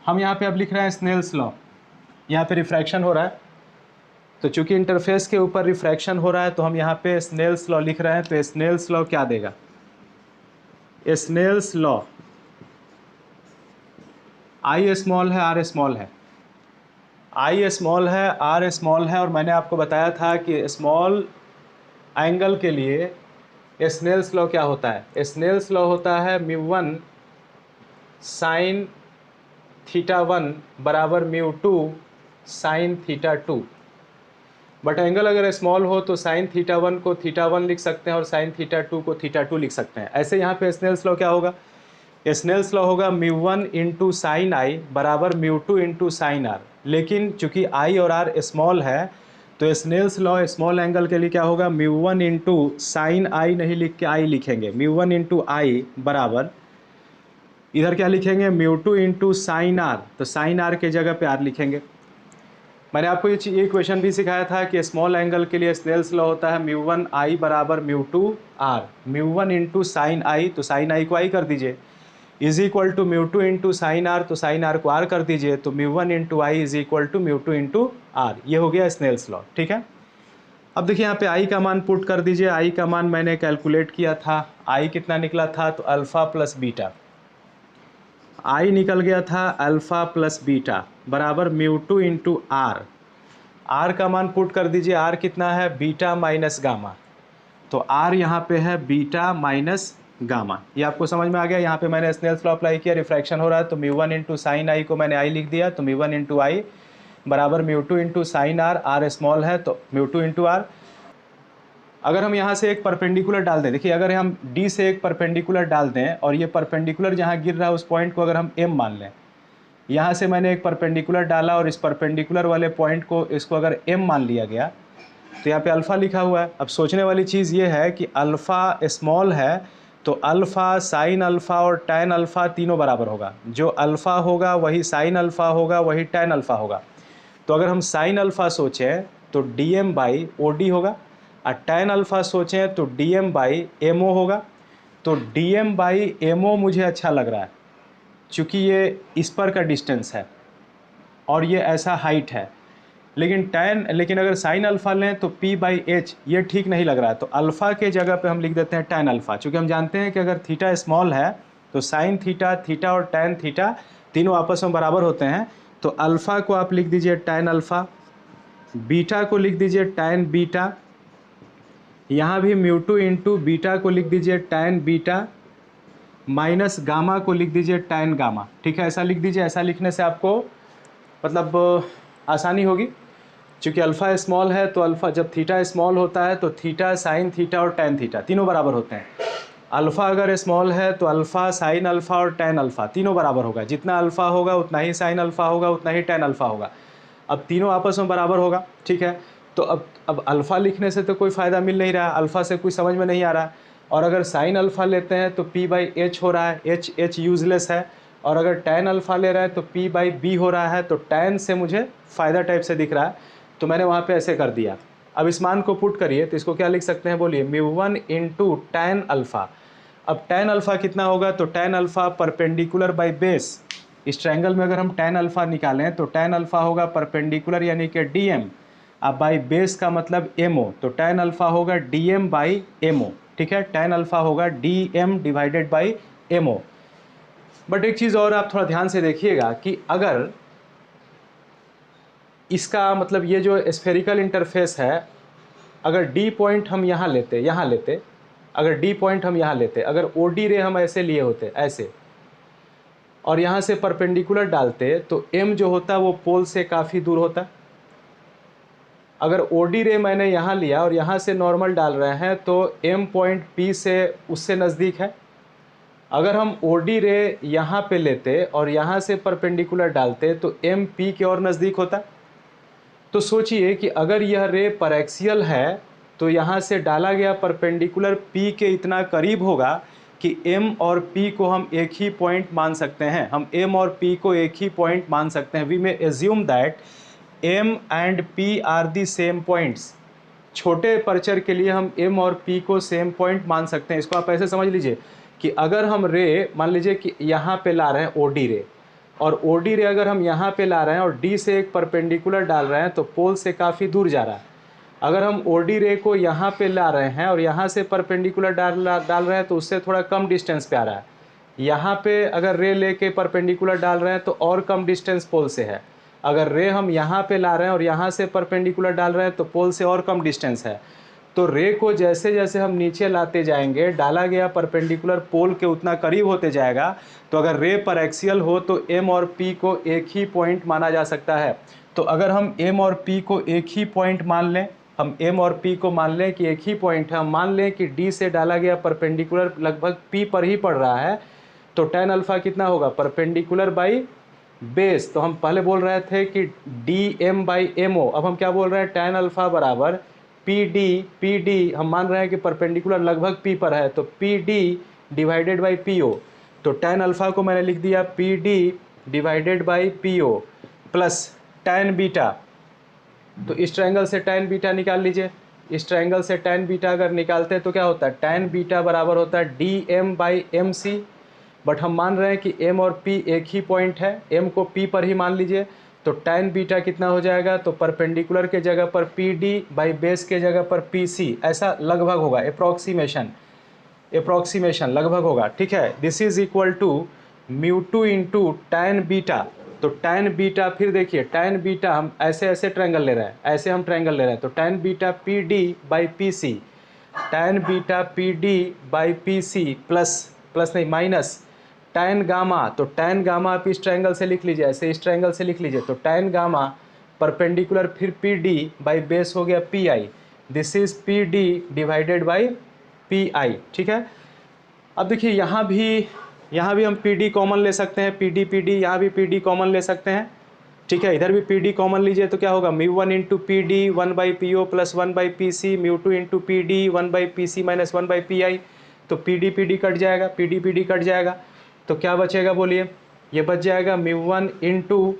हम यहाँ पे अब लिख रहे हैं स्नेल्स लॉ। यहाँ पे रिफ्रैक्शन हो रहा है, तो चूंकि इंटरफेस के ऊपर रिफ्रैक्शन हो रहा है तो हम यहाँ पे स्नेल्स लॉ लिख रहे हैं। तो स्नेल्स लॉ क्या देगा, स्नेल्स लॉ आई स्मॉल है, आर स्मॉल है, आई स्मॉल है, आर स्मॉल है। और मैंने आपको बताया था कि स्मॉल एंगल के लिए स्नेल्स लॉ क्या होता है। स्नेल्स लॉ होता है μ1 साइन थीटा 1 बराबर μ2 साइन थीटा 2। बट एंगल अगर स्मॉल हो तो साइन थीटा 1 को थीटा 1 लिख सकते हैं और साइन थीटा 2 को थीटा 2 लिख सकते हैं। ऐसे यहाँ पे स्नेल्स लॉ क्या होगा, स्नेल्स लॉ होगा μ1 इंटू साइन आई बराबर μ2 इंटू साइन आर। लेकिन चूंकि आई और आर स्मॉल है तो स्नेल्स लॉ स्मॉल एंगल के लिए क्या होगा, μ1 इंटू साइन आई नहीं लिख के आई लिखेंगे। μ1 इंटू आई बराबर, इधर क्या लिखेंगे, μ2 इंटू साइन आर, तो साइन आर के जगह पे आर लिखेंगे। मैंने आपको ये क्वेश्चन भी सिखाया था कि स्मॉल एंगल के लिए स्नेल्स लॉ होता है μ1 आई बराबर μ2 आर। μ1 इंटू साइन आई, तो साइन आई को आई कर दीजिए, is equal to μ2 into sine R, तो साइन आर को आर कर दीजिए। तो μ1 into I is equal to μ2 into R. ये हो गया स्नेल्स लॉ। ठीक है, अब देखिए यहाँ पे आई का मान पुट कर दीजिए। आई का मान मैंने कैलकुलेट किया था, आई कितना निकला था, तो अल्फ़ा प्लस बीटा। आई निकल गया था अल्फ़ा प्लस बीटा बराबर μ2 इंटू आर। आर का मान पुट कर दीजिए, आर कितना है, बीटा माइनस गामा। तो आर यहाँ पे है बीटा माइनस गामा। ये आपको समझ में आ गया। यहाँ पे मैंने स्नेल्स लॉ अप्लाई किया, रिफ्रैक्शन हो रहा है तो μ1 इंटू साइन आई को मैंने आई लिख दिया। तो μ1 इंटू आई बराबर μ2 into sine R, R small है तो μ2 इंटू आर। अगर हम यहाँ से एक परपेंडिकुलर डाल दें, देखिए अगर हम डी से एक परपेंडिकुलर डाल दें और ये परपेंडिकुलर जहाँ गिर रहा है उस पॉइंट को अगर हम एम मान लें, यहाँ से मैंने एक परपेंडिकुलर डाला और इस परपेंडिकुलर वाले पॉइंट को, इसको अगर m मान लिया गया तो यहाँ पे अल्फ़ा लिखा हुआ है। अब सोचने वाली चीज़ ये है कि अल्फ़ा स्मॉल है तो अल्फ़ा, साइन अल्फ़ा और टैन अल्फ़ा तीनों बराबर होगा। जो अल्फ़ा होगा वही साइन अल्फ़ा होगा, वही टैन अल्फ़ा होगा। तो अगर हम साइन अल्फ़ा सोचें तो dm बाई ओ डी होगा, और टैन अल्फ़ा सोचें तो dm बाई एम ओ होगा। तो dm बाई एम ओ मुझे अच्छा लग रहा है चूँकि ये इस पर का डिस्टेंस है और ये ऐसा हाइट है। लेकिन अगर साइन अल्फ़ा लें तो p बाई एच, ये ठीक नहीं लग रहा है। तो अल्फ़ा के जगह पे हम लिख देते हैं टैन अल्फ़ा, चूँकि हम जानते हैं कि अगर थीटा स्मॉल है तो साइन थीटा, थीटा और टैन थीटा तीनों आपस में बराबर होते हैं। तो अल्फ़ा को आप लिख दीजिए टैन अल्फ़ा, बीटा को लिख दीजिए टैन बीटा, यहाँ भी म्यू2 इंटू बीटा को लिख दीजिए टैन बीटा, माइनस गामा को लिख दीजिए टैन गामा। ठीक है, ऐसा लिख दीजिए। ऐसा लिखने से आपको मतलब आसानी होगी, चूँकि अल्फ़ा स्मॉल है तो अल्फ़ा, जब थीटा स्मॉल होता है तो थीटा, साइन थीटा और टैन थीटा तीनों बराबर होते हैं। अल्फ़ा अगर स्मॉल है तो अल्फ़ा, साइन अल्फ़ा और टैन अल्फ़ा तीनों बराबर होगा। जितना अल्फ़ा होगा उतना ही साइन अल्फ़ा होगा, उतना ही टैन अल्फ़ा होगा। अब तीनों आपस में बराबर होगा। ठीक है, तो अब अल्फ़ा लिखने से तो कोई फ़ायदा मिल नहीं रहा, अल्फ़ा से कुछ समझ में नहीं आ रहा। और अगर साइन अल्फ़ा लेते हैं तो p बाई एच हो रहा है, एच यूजलेस है। और अगर टैन अल्फ़ा ले रहा है तो p बाई बी हो रहा है। तो टैन से मुझे फ़ायदा टाइप से दिख रहा है, तो मैंने वहाँ पे ऐसे कर दिया। अब इस मान को पुट करिए तो इसको क्या लिख सकते हैं, बोलिए, μ1 इंटू टैन अल्फ़ा। अब टैन अल्फ़ा कितना होगा, तो tan alpha perpendicular by base. इस ट्रायंगल में अगर हम टैन अल्फ़ा निकालें तो टैन अल्फ़ा होगा परपेंडिकुलर यानी कि dm, अब बाई बेस का मतलब mo, तो टैन अल्फ़ा होगा dm बाई mo। ठीक है, टैन अल्फ़ा होगा dm divided by mo। But एक चीज़ और आप थोड़ा ध्यान से देखिएगा कि अगर इसका मतलब ये जो स्फेरिकल इंटरफेस है, अगर d पॉइंट हम यहाँ लेते, अगर d पॉइंट हम यहाँ लेते, अगर OD रे हम ऐसे लिए होते, ऐसे, और यहाँ से परपेंडिकुलर डालते तो m जो होता वो पोल से काफ़ी दूर होता। अगर OD रे मैंने यहाँ लिया और यहाँ से नॉर्मल डाल रहे हैं तो m पॉइंट P से उससे नज़दीक है। अगर हम OD रे यहाँ पे लेते और यहाँ से परपेंडिकुलर डालते तो m P के और नज़दीक होता। तो सोचिए कि अगर यह रे परएक्सियल है तो यहाँ से डाला गया परपेंडिकुलर P के इतना करीब होगा कि m और P को हम एक ही पॉइंट मान सकते हैं। हम m और P को एक ही पॉइंट मान सकते हैं। We may assume that m and P are the same points. छोटे अपर्चर के लिए हम m और P को सेम पॉइंट मान सकते हैं। इसको आप ऐसे समझ लीजिए कि अगर हम रे मान लीजिए कि यहाँ पे ला रहे हैं OD रे, और OD रे अगर हम यहाँ पे ला रहे हैं और D से एक परपेंडिकुलर डाल रहे हैं तो पोल से काफ़ी दूर जा रहा है। अगर हम OD रे को यहाँ पे ला रहे हैं और यहाँ से परपेंडिकुलर डाल रहे हैं तो उससे थोड़ा कम डिस्टेंस पे आ रहा है। यहाँ पे अगर रे लेके परपेंडिकुलर डाल रहे हैं तो और कम डिस्टेंस पोल से है। अगर रे हम यहाँ पे ला रहे हैं और यहाँ से परपेंडिकुलर डाल रहे हैं तो पोल से और कम डिस्टेंस है। तो रे को जैसे जैसे हम नीचे लाते जाएंगे, डाला गया परपेंडिकुलर पोल के उतना करीब होते जाएगा। तो अगर रे पर एक्सियल हो तो m और p को एक ही पॉइंट माना जा सकता है। तो अगर हम m और p को एक ही पॉइंट मान लें, हम m और p को मान लें कि एक ही पॉइंट है, हम मान लें कि d से डाला गया परपेंडिकुलर लगभग p पर ही पड़ रहा है, तो टैन अल्फ़ा कितना होगा, परपेंडिकुलर बाई बेस। तो हम पहले बोल रहे थे कि dm बाई mo, अब हम क्या बोल रहे हैं, टैन अल्फ़ा बराबर PD हम मान रहे हैं कि परपेंडिकुलर लगभग P पर है, तो PD डिवाइडेड बाई PO। तो टैन अल्फ़ा को मैंने लिख दिया PD divided by PO plus tan beta. तो इस ट्रायंगल से टैन बीटा निकाल लीजिए। इस ट्रायंगल से टैन बीटा अगर निकालते हैं तो क्या होता है, टैन बीटा बराबर होता है DM बाई MC। बट हम मान रहे हैं कि m और p एक ही पॉइंट है, m को p पर ही मान लीजिए। तो टैन बीटा कितना हो जाएगा, तो परपेंडिकुलर के जगह पर PD बाई बेस के जगह पर PC, ऐसा लगभग होगा, अप्रॉक्सीमेशन लगभग होगा। ठीक है, this is equal to μ2 into tan beta. तो टैन बीटा, फिर देखिए टैन बीटा हम ऐसे ऐसे ट्रायंगल ले रहे हैं, ऐसे हम ट्रायंगल ले रहे हैं, तो tan beta PD by PC, tan beta PD by PC plus नहीं माइनस टैन गामा। तो टैन गामा आप इस ट्रायंगल से लिख लीजिए, ऐसे इस ट्रायंगल से लिख लीजिए। तो टैन गामा परपेंडिकुलर फिर PD बाई बेस हो गया PI, this is PD divided by PI। ठीक है, अब देखिए यहाँ भी यहाँ भी हम पी डी कॉमन ले सकते हैं, पी डी यहाँ भी पी डी कॉमन ले सकते हैं, ठीक है। इधर भी पी डी कॉमन लीजिए तो क्या होगा, μ1 into P D 1/PO plus 1/PC, μ2 into P D 1/PC minus 1/PI। तो पी डी कट जाएगा, पी डी कट जाएगा, तो क्या बचेगा बोलिए, ये बच जाएगा μ1 इंटू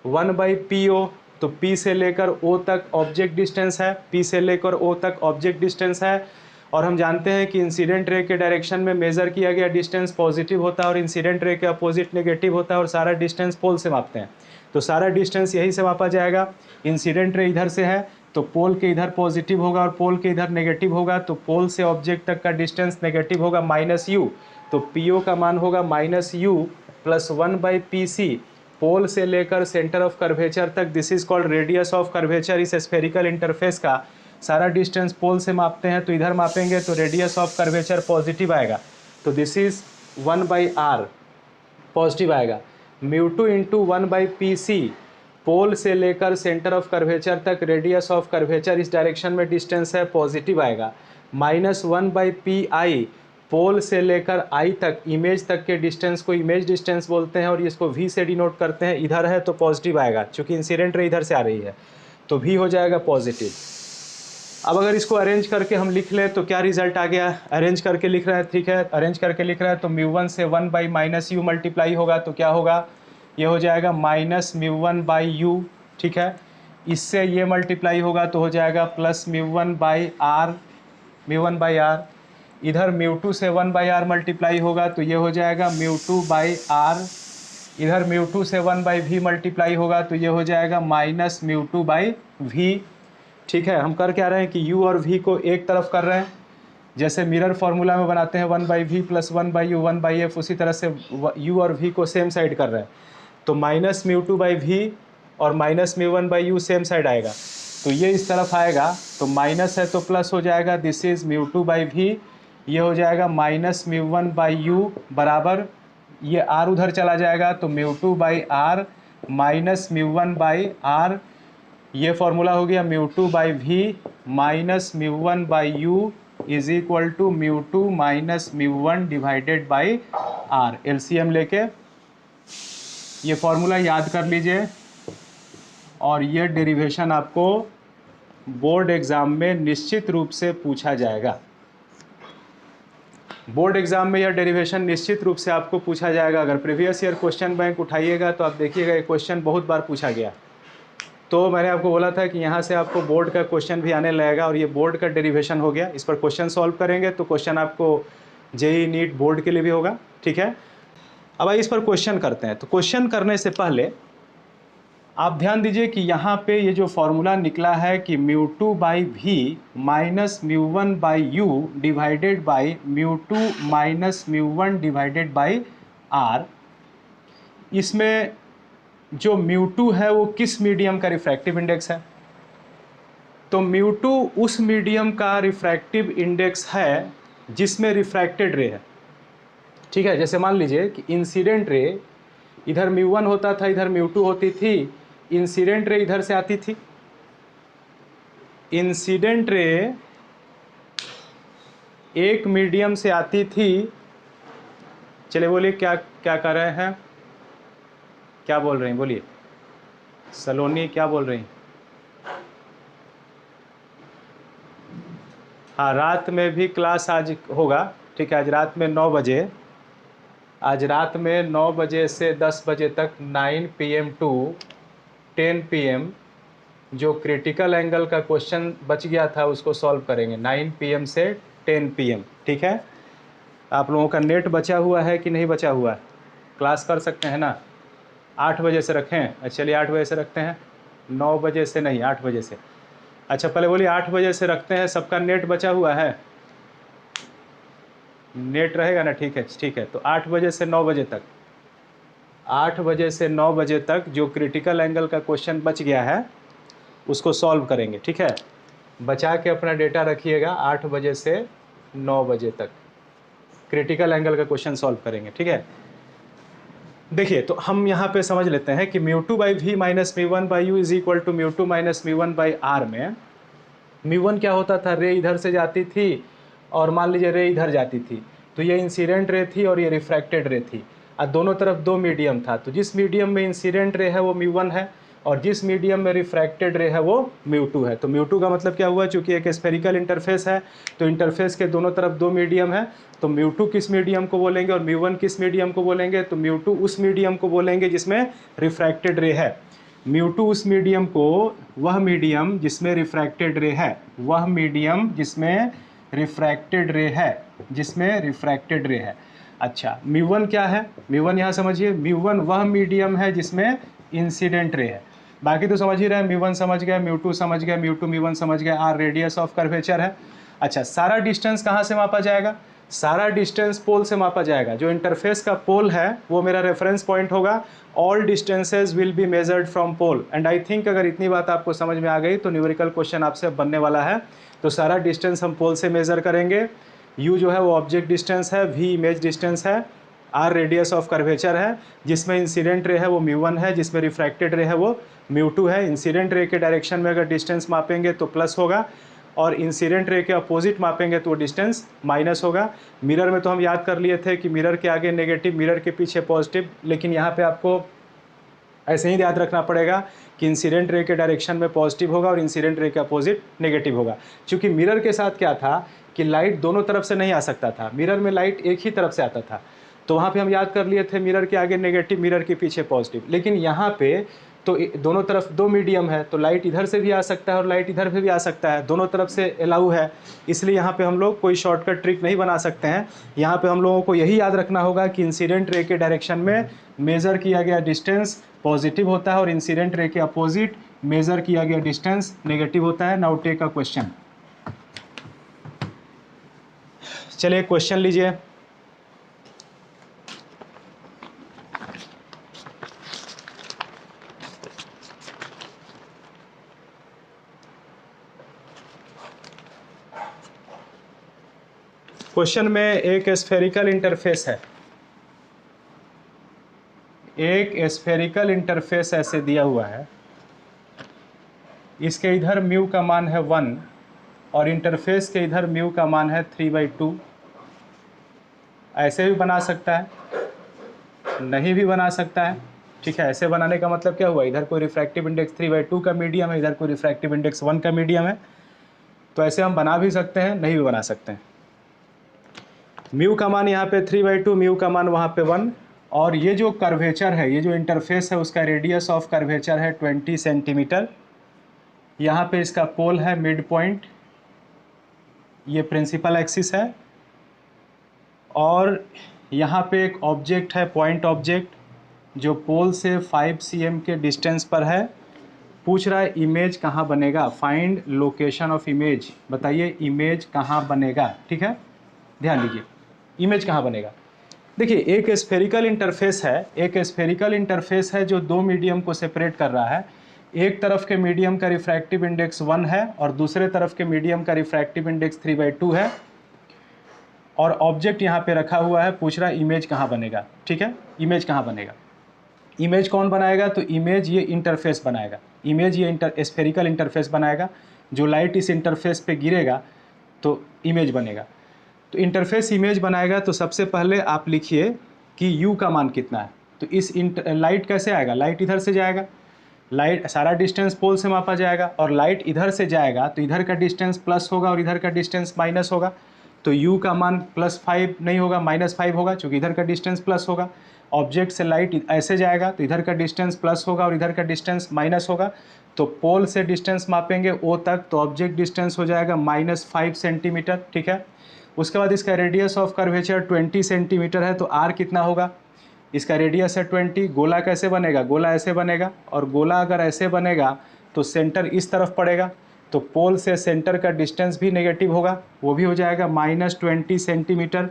1/PO। तो P से लेकर O तक ऑब्जेक्ट डिस्टेंस है, P से लेकर O तक ऑब्जेक्ट डिस्टेंस है, और हम जानते हैं कि इंसिडेंट रे के डायरेक्शन में मेज़र किया गया डिस्टेंस पॉजिटिव होता है और इंसिडेंट रे के अपोजिट नेगेटिव होता है, और सारा डिस्टेंस पोल से मापते हैं। तो सारा डिस्टेंस यही से मापा जाएगा। इंसिडेंट रे इधर से है तो पोल के इधर पॉजिटिव होगा और पोल के इधर नेगेटिव होगा, तो पोल से ऑब्जेक्ट तक का डिस्टेंस नेगेटिव होगा -u। तो PO का मान होगा -u प्लस 1/PC, पोल से लेकर सेंटर ऑफ कर्वेचर तक। This is called radius of curvature इस स्फेरिकल इंटरफेस का। सारा डिस्टेंस पोल से मापते हैं, तो इधर मापेंगे तो रेडियस ऑफ कर्वेचर पॉजिटिव आएगा, तो दिस इज 1/r पॉजिटिव आएगा। μ2 इंटू 1/PC, पोल से लेकर सेंटर ऑफ कर्वेचर तक रेडियस ऑफ कर्वेचर इस डायरेक्शन में डिस्टेंस है, पॉजिटिव आएगा। -1/PI, पोल से लेकर I तक इमेज तक के डिस्टेंस को इमेज डिस्टेंस बोलते हैं और इसको V से डिनोट करते हैं। इधर है तो पॉजिटिव आएगा, चूँकि इंसिडेंट रे इधर से आ रही है तो V हो जाएगा पॉजिटिव। अब अगर इसको अरेंज करके हम लिख लें तो क्या रिजल्ट आ गया, अरेंज करके लिख रहे हैं, ठीक है, अरेंज करके लिख रहे हैं तो μ1 से 1/-u मल्टीप्लाई होगा तो क्या होगा, ये हो जाएगा -μ1/u, ठीक है। इससे ये मल्टीप्लाई होगा तो हो जाएगा प्लस μ1/r, इधर μ2 से 1/r मल्टीप्लाई होगा तो ये हो जाएगा μ2/r, इधर μ2 से 1/v मल्टीप्लाई होगा तो ये हो जाएगा -μ2/v, ठीक है। हम कर क्या रहे हैं कि u और v को एक तरफ कर रहे हैं, जैसे मिरर फार्मूला में बनाते हैं 1/v प्लस 1/u 1/f, उसी तरह से u और v को सेम साइड कर रहे हैं, तो -μ2/v और -μ1/u सेम साइड आएगा, तो ये इस तरफ आएगा, तो माइनस है तो प्लस हो जाएगा, दिस इज μ2/v, ये हो जाएगा -μ1/u बराबर, ये r उधर चला जाएगा तो μ2/r माइनस μ1/r, ये फॉर्मूला हो गया μ2/v minus μ1/u is equal to μ2 minus μ1 divided by r। LCM लेके ये फॉर्मूला याद कर लीजिए, और ये डेरिवेशन आपको बोर्ड एग्ज़ाम में निश्चित रूप से पूछा जाएगा। बोर्ड एग्ज़ाम में यह डेरिवेशन निश्चित रूप से आपको पूछा जाएगा। अगर प्रीवियस ईयर क्वेश्चन बैंक उठाइएगा तो आप देखिएगा ये क्वेश्चन बहुत बार पूछा गया। तो मैंने आपको बोला था कि यहाँ से आपको बोर्ड का क्वेश्चन भी आने लगेगा, और ये बोर्ड का डेरिवेशन हो गया। इस पर क्वेश्चन सॉल्व करेंगे तो क्वेश्चन आपको जेईई नीट बोर्ड के लिए भी होगा, ठीक है। अब आइए इस पर क्वेश्चन करते हैं। तो क्वेश्चन करने से पहले आप ध्यान दीजिए कि यहाँ पे ये जो फॉर्मूला निकला है कि μ2/v minus μ1/u divided by μ2 minus μ1 divided by r, इसमें जो μ2 है वो किस मीडियम का रिफ्रैक्टिव इंडेक्स है, तो μ2 उस मीडियम का रिफ्रैक्टिव इंडेक्स है जिसमें रिफ्रैक्टेड रे है, ठीक है। जैसे मान लीजिए कि इंसिडेंट रे इधर μ1 होता था, इधर μ2 होती थी, इंसिडेंट रे इधर से आती थी, इंसिडेंट रे एक मीडियम से आती थी, चलिए बोलिए क्या क्या कर रहे हैं, क्या बोल रही हैं, बोलिए सलोनी क्या बोल रही हैं। हाँ, रात में भी क्लास आज होगा, ठीक है। आज रात में 9 बजे, आज रात में 9 बजे से 10 बजे तक 9 PM टू 10 PM जो क्रिटिकल एंगल का क्वेश्चन बच गया था उसको सॉल्व करेंगे 9 PM से 10 PM, ठीक है। आप लोगों का नेट बचा हुआ है कि नहीं बचा हुआ है, क्लास कर सकते हैं ना। 8 बजे से रखें, चलिए 8 बजे से रखते हैं, 9 बजे से नहीं, 8 बजे से। अच्छा पहले बोलिए 8 बजे से रखते हैं, सबका नेट बचा हुआ है, नेट रहेगा ना, ठीक है ठीक है। तो 8 बजे से 9 बजे तक, 8 बजे से 9 बजे तक जो क्रिटिकल एंगल का क्वेश्चन बच गया है उसको सॉल्व करेंगे, ठीक है। बचा के अपना डेटा रखिएगा, 8 बजे से 9 बजे तक क्रिटिकल एंगल का क्वेश्चन सॉल्व करेंगे, ठीक है। देखिए तो हम यहाँ पे समझ लेते हैं कि μ2/v minus μ1/u is equal to μ2 minus μ1/r में μ1 क्या होता था, रे इधर से जाती थी और मान लीजिए रे इधर जाती थी, तो ये इंसिडेंट रे थी और ये रिफ्रैक्टेड रे थी, और दोनों तरफ दो मीडियम था। तो जिस मीडियम में इंसिडेंट रे है वो μ1 है, और जिस मीडियम में रिफ्रैक्टेड रे है वो μ2 है। तो μ2 का मतलब क्या हुआ, चूंकि एक स्फेरिकल इंटरफेस है तो इंटरफेस के दोनों तरफ दो मीडियम है, तो μ2 किस मीडियम को बोलेंगे और μ1 किस मीडियम को बोलेंगे, तो μ2 उस मीडियम को बोलेंगे जिसमें रिफ्रैक्टेड रे है, μ2 उस मीडियम को, वह मीडियम जिसमें रिफ्रैक्टेड रे है, वह मीडियम जिसमें रिफ्रैक्टेड रे है, जिसमें रिफ्रैक्टेड रे है। अच्छा, μ1 क्या है, μ1 यहाँ समझिए, μ1 वह मीडियम है जिसमें इंसिडेंट रे है। बाकी तो समझ ही रहे हैं, μ1 समझ गए, μ2 समझ गए, μ2 μ1 समझ गए, r रेडियस ऑफ कर्वेचर है। अच्छा, सारा डिस्टेंस कहाँ से मापा जाएगा, सारा डिस्टेंस पोल से मापा जाएगा। जो इंटरफेस का पोल है वो मेरा रेफरेंस पॉइंट होगा। All distances will be measured from pole, and I think अगर इतनी बात आपको समझ में आ गई तो न्यूमेरिकल क्वेश्चन आपसे बनने वाला है। तो सारा डिस्टेंस हम पोल से मेज़र करेंगे। u जो है वो ऑब्जेक्ट डिस्टेंस है, v इमेज डिस्टेंस है, r रेडियस ऑफ कर्वेचर है, जिसमें इंसिडेंट रे है वो μ1 है, जिसमें रिफ्रैक्टेड रे है वो μ2 है। इंसिडेंट रे के डायरेक्शन में अगर डिस्टेंस मापेंगे तो प्लस होगा, और इंसिडेंट रे के अपोजिट मापेंगे तो वो डिस्टेंस माइनस होगा। मिरर में तो हम याद कर लिए थे कि मिरर के आगे नेगेटिव, मिरर के पीछे पॉजिटिव, लेकिन यहाँ पे आपको ऐसे ही याद रखना पड़ेगा कि इंसिडेंट रे के डायरेक्शन में पॉजिटिव होगा और इंसिडेंट रे के अपोजिट नेगेटिव होगा। क्योंकि मिरर के साथ क्या था कि लाइट दोनों तरफ से नहीं आ सकता था, मिरर में लाइट एक ही तरफ से आता था, तो वहाँ पे हम याद कर लिए थे मिरर के आगे नेगेटिव, मिरर के पीछे पॉजिटिव। लेकिन यहाँ पे तो दोनों तरफ दो मीडियम है, तो लाइट इधर से भी आ सकता है और लाइट इधर से भी आ सकता है, दोनों तरफ से अलाउ है। इसलिए यहाँ पे हम लोग कोई शॉर्टकट ट्रिक नहीं बना सकते हैं। यहाँ पे हम लोगों को यही याद रखना होगा कि इंसिडेंट रे के डायरेक्शन में मेज़र किया गया डिस्टेंस पॉजिटिव होता है और इंसिडेंट रे के अपोजिट मेज़र किया गया डिस्टेंस नेगेटिव होता है। Now take a question. चलिए क्वेश्चन लीजिए। क्वेश्चन में एक स्फेरिकल इंटरफेस है, एक स्फेरिकल इंटरफेस ऐसे दिया हुआ है, इसके इधर म्यू का मान है 1 और इंटरफेस के इधर म्यू का मान है 3/2। ऐसे भी बना सकता है, नहीं भी बना सकता है। ठीक है, ऐसे बनाने का मतलब क्या हुआ, इधर कोई रिफ्रैक्टिव इंडेक्स 3/2 का मीडियम है, इधर कोई रिफ्रैक्टिव इंडेक्स 1 का मीडियम है, तो ऐसे हम बना भी सकते हैं, नहीं भी बना सकते हैं। म्यू का मान यहाँ पे 3/2, म्यू का मान वहाँ पे 1, और ये जो कर्वेचर है, ये जो इंटरफेस है उसका रेडियस ऑफ कर्वेचर है 20 सेंटीमीटर। यहाँ पे इसका पोल है मिड पॉइंट, ये प्रिंसिपल एक्सिस है, और यहाँ पे एक ऑब्जेक्ट है, पॉइंट ऑब्जेक्ट, जो पोल से 5 cm के डिस्टेंस पर है। पूछ रहा है इमेज कहाँ बनेगा, फाइंड लोकेशन ऑफ इमेज। बताइए इमेज कहाँ बनेगा। ठीक है, ध्यान दीजिए, इमेज कहाँ बनेगा। देखिए, एक स्फेरिकल इंटरफेस है, एक स्फेरिकल इंटरफेस है जो दो मीडियम को सेपरेट कर रहा है। एक तरफ के मीडियम का रिफ्रैक्टिव इंडेक्स 1 है और दूसरे तरफ के मीडियम का रिफ्रैक्टिव इंडेक्स 3/2 है, और ऑब्जेक्ट यहाँ पे रखा हुआ है। पूछ रहा है इमेज कहाँ बनेगा। ठीक है, इमेज कहाँ बनेगा, इमेज कौन बनाएगा, तो इमेज ये इंटरफेस बनाएगा, इमेज ये स्फेरिकल इंटरफेस बनाएगा। जो लाइट इस इंटरफेस पे गिरेगा तो इमेज बनेगा। तो इंटरफेस इमेज बनाएगा, तो सबसे पहले आप लिखिए कि u का मान कितना है। तो इस लाइट कैसे आएगा, लाइट इधर से जाएगा, लाइट सारा डिस्टेंस पोल से मापा जाएगा, और लाइट इधर से जाएगा तो इधर का डिस्टेंस प्लस होगा और इधर का डिस्टेंस माइनस होगा। तो u का मान +5 नहीं होगा, -5 होगा, क्योंकि इधर का डिस्टेंस प्लस होगा। ऑब्जेक्ट से लाइट ऐसे जाएगा तो इधर का डिस्टेंस प्लस होगा और इधर का डिस्टेंस माइनस होगा। तो पोल से डिस्टेंस मापेंगे O तक, तो ऑब्जेक्ट डिस्टेंस हो जाएगा -5 सेंटीमीटर। ठीक है, उसके बाद इसका रेडियस ऑफ कर्वेचर 20 सेंटीमीटर है, तो r कितना होगा, इसका रेडियस है 20। गोला कैसे बनेगा, गोला ऐसे बनेगा, और गोला अगर ऐसे बनेगा तो सेंटर इस तरफ पड़ेगा, तो पोल से सेंटर का डिस्टेंस भी नेगेटिव होगा, वो भी हो जाएगा -20 सेंटीमीटर।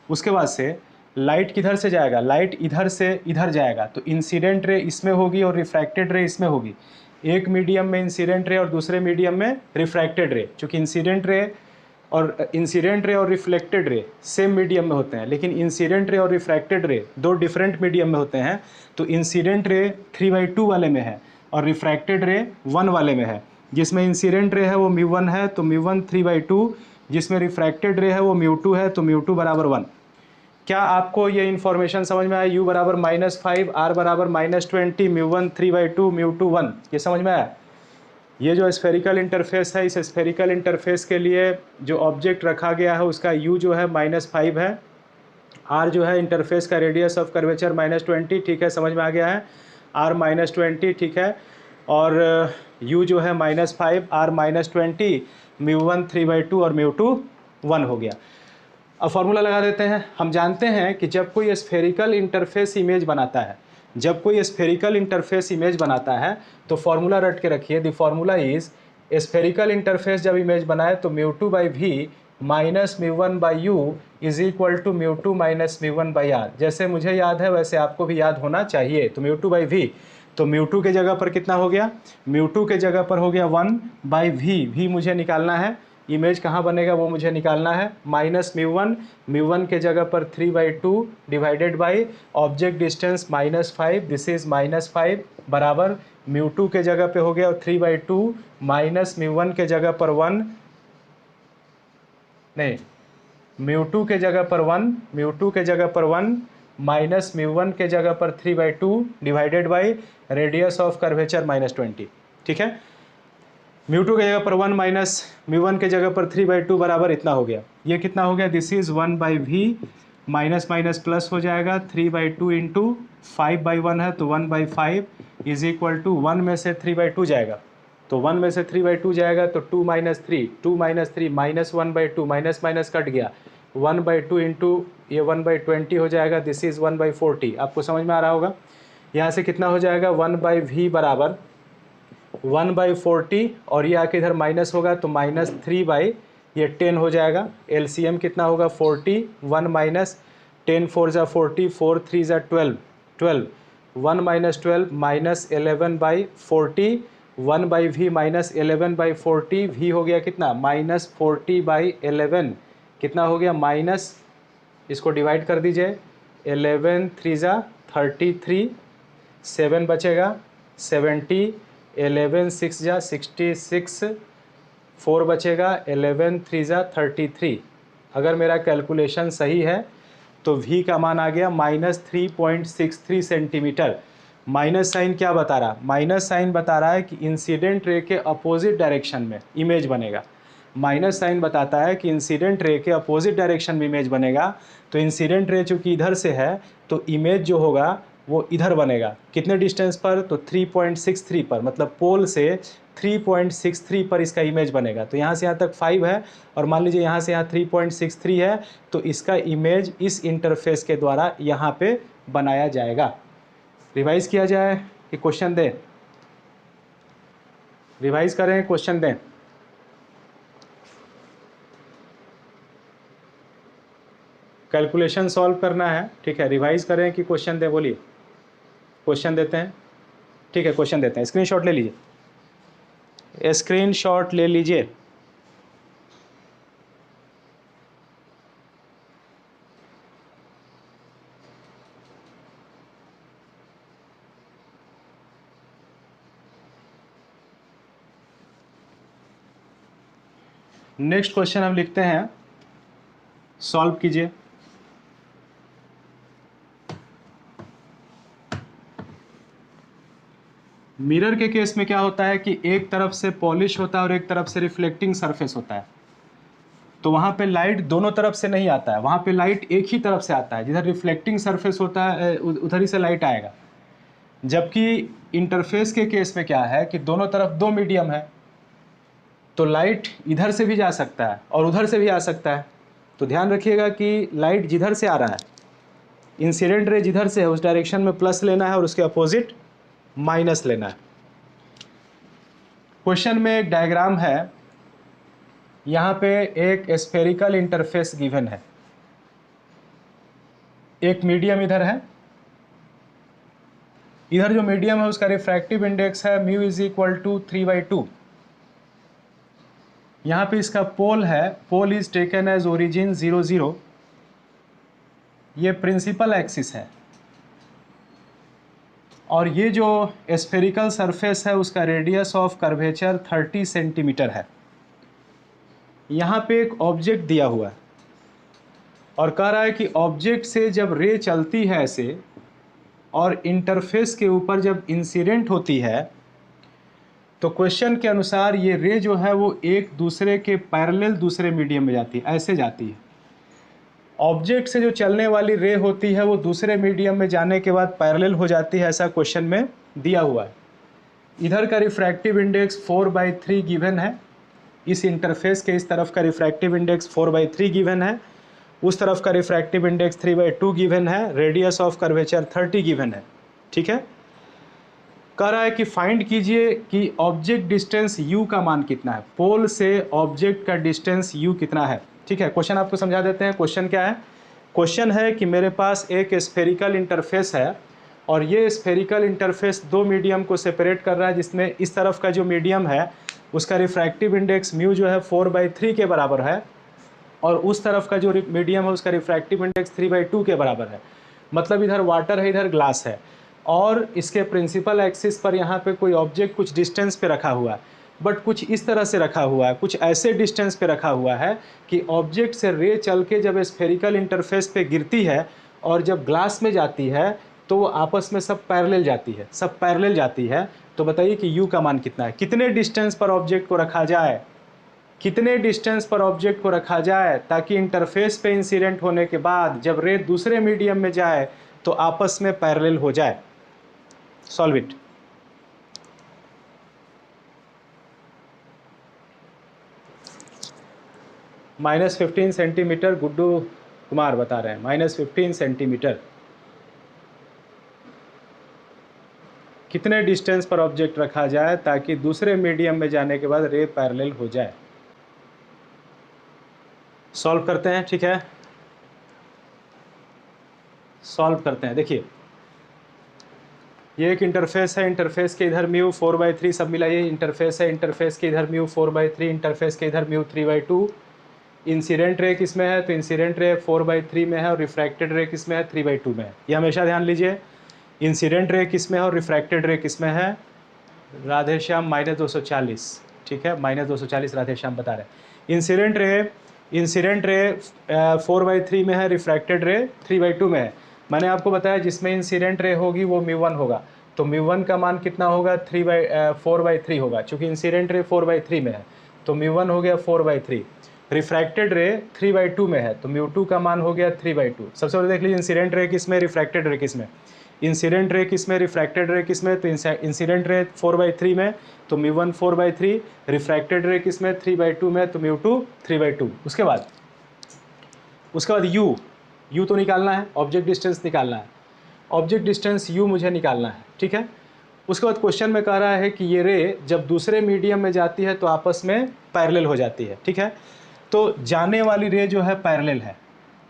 उसके बाद से लाइट किधर से जाएगा, लाइट इधर से इधर जाएगा, तो इंसिडेंट रे इसमें होगी और रिफ्रैक्टेड रे इसमें होगी। एक मीडियम में इंसिडेंट रे और दूसरे मीडियम में रिफ्रैक्टेड रे। चूँकि इंसिडेंट रे और रिफ्लेक्टेड रे सेम मीडियम में होते हैं, लेकिन इंसिडेंट रे और रिफ्रैक्टेड रे दो डिफरेंट मीडियम में होते हैं। तो इंसिडेंट रे 3/2 वाले में है और रिफ्रैक्टेड रे 1 वाले में है। जिसमें इंसिडेंट रे है वो μ1 है, तो μ1 3/2, जिसमें रिफ्रैक्टेड रे है वो μ2 है, तो μ2 = 1। क्या आपको ये इन्फॉर्मेशन समझ में आया? u बराबर -5, r बराबर -20, μ1 3/2, μ2 1, ये समझ में आया? ये जो स्फेरिकल इंटरफेस है, इस स्फेरिकल इंटरफेस के लिए जो ऑब्जेक्ट रखा गया है उसका u जो है -5 है, r जो है इंटरफेस का रेडियस ऑफ कर्वेचर -20, ठीक है, समझ में आ गया है, r -20, ठीक है, और u जो है -5, r -20, μ1 3/2 और μ2 1 हो गया। अब फॉर्मूला लगा देते हैं। हम जानते हैं कि जब कोई स्फेरिकल इंटरफेस इमेज बनाता है, जब कोई स्फेरिकल इंटरफेस इमेज बनाता है तो फॉर्मूला रट के रखिए, the formula is spherical interface जब इमेज बनाए तो μ2/v minus μ1/u is equal to μ2 minus μ1/r। जैसे मुझे याद है वैसे आपको भी याद होना चाहिए। तो μ2/v, तो μ2 के जगह पर कितना हो गया? μ2 के जगह पर हो गया 1/v, v मुझे निकालना है, इमेज कहाँ बनेगा वो मुझे निकालना है, माइनस μ1 के जगह पर 3/2 divided by object distance -5, this is -5 बराबर μ2 के जगह पे हो गया 3/2 माइनस μ1 के जगह पर 1, नहीं, μ2 के जगह पर 1, μ2 के जगह पर 1 माइनस μ1 के जगह पर 3/2 divided by radius of curvature -20, ठीक है। μ2 के जगह पर 1 माइनस μ1 के जगह पर 3/2 बराबर इतना हो गया। ये कितना हो गया? This is 1/v, minus minus plus हो जाएगा, 3/2 इंटू 5/1 है तो 1/5 इज इक्वल टू 1 में से 3/2 जाएगा, तो 1 में से 3/2 जाएगा तो 2 - 3, 2 - 3 माइनस 1/2, माइनस माइनस कट गया, 1/2 इंटू ये 1/20 हो जाएगा, दिस इज 1/40। आपको समझ में आ रहा होगा? यहाँ से कितना हो जाएगा? 1/v बराबर 1/40 और ये आके इधर माइनस होगा तो -3 ये 10 हो जाएगा। एलसीएम कितना होगा? 40, 1 माइनस 10 4 ज़ा 40, 4 3 ज़ा 12, 1 - 12 माइनस 11/40, 1/v माइनस 11/40, v हो गया कितना? -40/11, कितना हो गया? माइनस, इसको डिवाइड कर दीजिए, 11 3 ज़ा 33, 7 बचेगा 70, 11 6 जा 66, 4 बचेगा, 11 3 जा 33। अगर मेरा कैलकुलेशन सही है तो v का मान आ गया -3.63 सेंटीमीटर। माइनस साइन क्या बता रहा? माइनस साइन बता रहा है कि इंसिडेंट रे के अपोजिट डायरेक्शन में इमेज बनेगा। माइनस साइन बताता है कि इंसिडेंट रे के अपोजिट डायरेक्शन में इमेज बनेगा। तो इंसिडेंट रे चूँकि इधर से है तो इमेज जो होगा वो इधर बनेगा। कितने डिस्टेंस पर? तो 3.63 पर, मतलब पोल से 3.63 पर इसका इमेज बनेगा। तो यहाँ से यहाँ तक 5 है और मान लीजिए यहाँ से यहाँ 3.63 है, तो इसका इमेज इस इंटरफेस के द्वारा यहाँ पे बनाया जाएगा। रिवाइज किया जाए कि क्वेश्चन दें? रिवाइज करें, क्वेश्चन दें? कैलकुलेशन सॉल्व करना है, ठीक है। रिवाइज करें कि क्वेश्चन दें? बोलिए, क्वेश्चन देते हैं, ठीक है, क्वेश्चन देते हैं। स्क्रीनशॉट ले लीजिए, स्क्रीनशॉट ले लीजिए। नेक्स्ट क्वेश्चन हम लिखते हैं, सॉल्व कीजिए। मिरर के केस में क्या होता है कि एक तरफ से पॉलिश होता है और एक तरफ से रिफ्लेक्टिंग सरफेस होता है। तो वहाँ पे लाइट दोनों तरफ से नहीं आता है, वहाँ पे लाइट एक ही तरफ से आता है। जिधर रिफ्लेक्टिंग सरफेस होता है उधर ही से लाइट आएगा। जबकि इंटरफेस के केस में क्या है कि दोनों तरफ दो मीडियम है, तो लाइट इधर से भी जा सकता है और उधर से भी आ सकता है। तो ध्यान रखिएगा कि लाइट जिधर से आ रहा है, इंसिडेंट रे जिधर से है उस डायरेक्शन में प्लस लेना है और उसके अपोजिट माइनस लेना है। क्वेश्चन में एक डायग्राम है, यहाँ पे एक स्फेरिकल इंटरफेस गिवन है, एक मीडियम इधर है, इधर जो मीडियम है उसका रिफ्रैक्टिव इंडेक्स है म्यू इज इक्वल टू 3/2। यहाँ पे इसका पोल है, pole is taken as origin 0 0, ये प्रिंसिपल एक्सिस है, और ये जो स्फेरिकल सरफेस है उसका रेडियस ऑफ कर्वेचर 30 सेंटीमीटर है। यहाँ पे एक ऑब्जेक्ट दिया हुआ है, और कह रहा है कि ऑब्जेक्ट से जब रे चलती है ऐसे और इंटरफेस के ऊपर जब इंसिडेंट होती है तो क्वेश्चन के अनुसार ये रे जो है वो एक दूसरे के पैरेलल दूसरे मीडियम में जाती है, ऐसे जाती है। ऑब्जेक्ट से जो चलने वाली रे होती है वो दूसरे मीडियम में जाने के बाद पैरेलल हो जाती है, ऐसा क्वेश्चन में दिया हुआ है। इधर का रिफ्रैक्टिव इंडेक्स 4/3 गिवन है, इस इंटरफेस के इस तरफ का रिफ्रैक्टिव इंडेक्स 4/3 गिवन है, उस तरफ का रिफ्रैक्टिव इंडेक्स 3/2 गिवन है, रेडियस ऑफ कर्वेचर 30 गिवन है। ठीक है, कह रहा है कि फाइंड कीजिए कि ऑब्जेक्ट डिस्टेंस u का मान कितना है, पोल से ऑब्जेक्ट का डिस्टेंस u कितना है। ठीक है, क्वेश्चन आपको समझा देते हैं। क्वेश्चन क्या है? क्वेश्चन है कि मेरे पास एक स्फेरिकल इंटरफेस है और ये स्फेरिकल इंटरफेस दो मीडियम को सेपरेट कर रहा है, जिसमें इस तरफ का जो मीडियम है उसका रिफ्रैक्टिव इंडेक्स म्यू जो है 4/3 के बराबर है और उस तरफ का जो मीडियम है उसका रिफ्रैक्टिव इंडेक्स 3/2 के बराबर है। मतलब इधर वाटर है, इधर ग्लास है और इसके प्रिंसिपल एक्सिस पर यहाँ पे कोई ऑब्जेक्ट कुछ डिस्टेंस पे रखा हुआ है, बट कुछ इस तरह से रखा हुआ है, कुछ ऐसे डिस्टेंस पे रखा हुआ है कि ऑब्जेक्ट से रे चल के जब स्फेरिकल इंटरफेस पे गिरती है और जब ग्लास में जाती है तो वो आपस में सब पैरेलल जाती है, सब पैरेलल जाती है। तो बताइए कि u का मान कितना है, कितने डिस्टेंस पर ऑब्जेक्ट को रखा जाए, कितने डिस्टेंस पर ऑब्जेक्ट को रखा जाए ताकि इंटरफेस पे इंसिडेंट होने के बाद जब रे दूसरे मीडियम में जाए तो आपस में पैरेलल हो जाए। Solve it. -15 centimetre Guddu Kumar बता रहे हैं, -15 सेंटीमीटर। कितने डिस्टेंस पर ऑब्जेक्ट रखा जाए ताकि दूसरे मीडियम में जाने के बाद रे पैरेलल हो जाए। सॉल्व करते हैं। ठीक है, सॉल्व करते हैं। देखिए ये एक इंटरफेस है, इंटरफेस के इधर म्यू 4/3 सब मिला, ये इंटरफेस है, इंटरफेस के इधर म्यू 4/3, इंटरफेस के इधर म्यू 3/2। इंसिडेंट रे किस में है, तो इंसिडेंट रे 4/3 में है और रिफ्रैक्टेड रे किस में है, 3/2 में है। ये हमेशा ध्यान लीजिए, इंसिडेंट रे किस में है और रिफ्रैक्टेड रे किस में है। राधेश्याम -240, ठीक है, -240 राधेश्याम बता रहे हैं। इंसिडेंट रे 4/3 में है, रिफ्रैक्टेड रे 3/2 में है। मैंने आपको बताया जिसमें इंसिडेंट रे होगी वो μ1 होगा, तो μ1 का मान कितना होगा, 4/3 होगा। चूँकि इंसिडेंट रे 4/3 में है तो μ1 हो गया 4/3। रिफ्रैक्टेड रे 3/2 में है तो μ2 का मान हो गया 3/2। सबसे पहले देख लीजिए इंसिडेंट रे किस में, रिफ्रैक्टेड रे किस में। इंसिडेंट रे किस में, रिफ्रैक्टेड रे किस में, तो इंसिडेंट रे 4/3 में तो μ1 4/3, रिफ्रैक्टेड रे किस में 3/2 में तो μ2 3/2। उसके बाद u तो निकालना है, ऑब्जेक्ट डिस्टेंस निकालना है, ऑब्जेक्ट डिस्टेंस u मुझे निकालना है। ठीक है, उसके बाद क्वेश्चन में कह रहा है कि ये रे जब दूसरे मीडियम में जाती है तो आपस में पैरेलल हो जाती है। ठीक है, तो जाने वाली रे जो है पैरेलल है,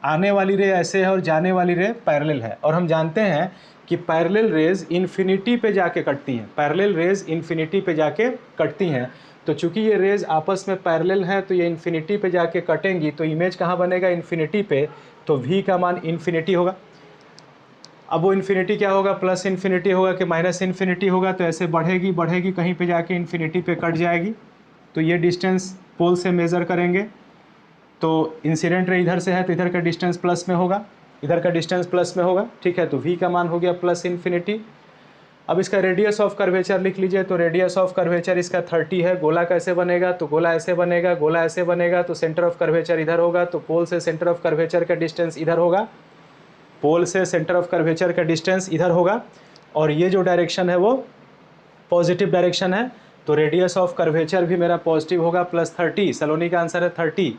आने वाली रे ऐसे है और जाने वाली रे पैरेलल है। और हम जानते हैं कि पैरेलल रेज इन्फिनिटी पे जाके कटती हैं, पैरेलल रेज इन्फिनिटी पे जाके कटती हैं। तो चूंकि ये रेज आपस में पैरेलल हैं तो ये इन्फिनिटी पे जाके कटेंगी, तो इमेज कहाँ बनेगा, इन्फिनिटी पे, तो v का मान इन्फिनिटी होगा। अब वो इन्फिनिटी क्या होगा, प्लस इन्फिनिटी होगा कि माइनस इन्फिनिटी होगा, तो ऐसे बढ़ेगी बढ़ेगी कहीं पे जाके इन्फिनिटी पे कट जाएगी। तो ये डिस्टेंस पोल से मेज़र करेंगे तो इंसिडेंट रे इधर से है तो इधर का डिस्टेंस प्लस में होगा, इधर का डिस्टेंस प्लस में होगा। ठीक है, तो v का मान हो गया प्लस इन्फिनिटी। अब इसका रेडियस ऑफ कर्वेचर लिख लीजिए, तो रेडियस ऑफ कर्वेचर इसका 30 है। गोला कैसे बनेगा, तो गोला ऐसे बनेगा, गोला ऐसे बनेगा, तो सेंटर ऑफ कर्वेचर इधर होगा, तो पोल से सेंटर ऑफ कर्वेचर का डिस्टेंस इधर होगा, पोल से सेंटर ऑफ कर्वेचर का डिस्टेंस इधर होगा और ये जो डायरेक्शन है वो पॉजिटिव डायरेक्शन है, तो रेडियस ऑफ कर्वेचर भी मेरा पॉजिटिव होगा, +30। सलोनी का आंसर है 30।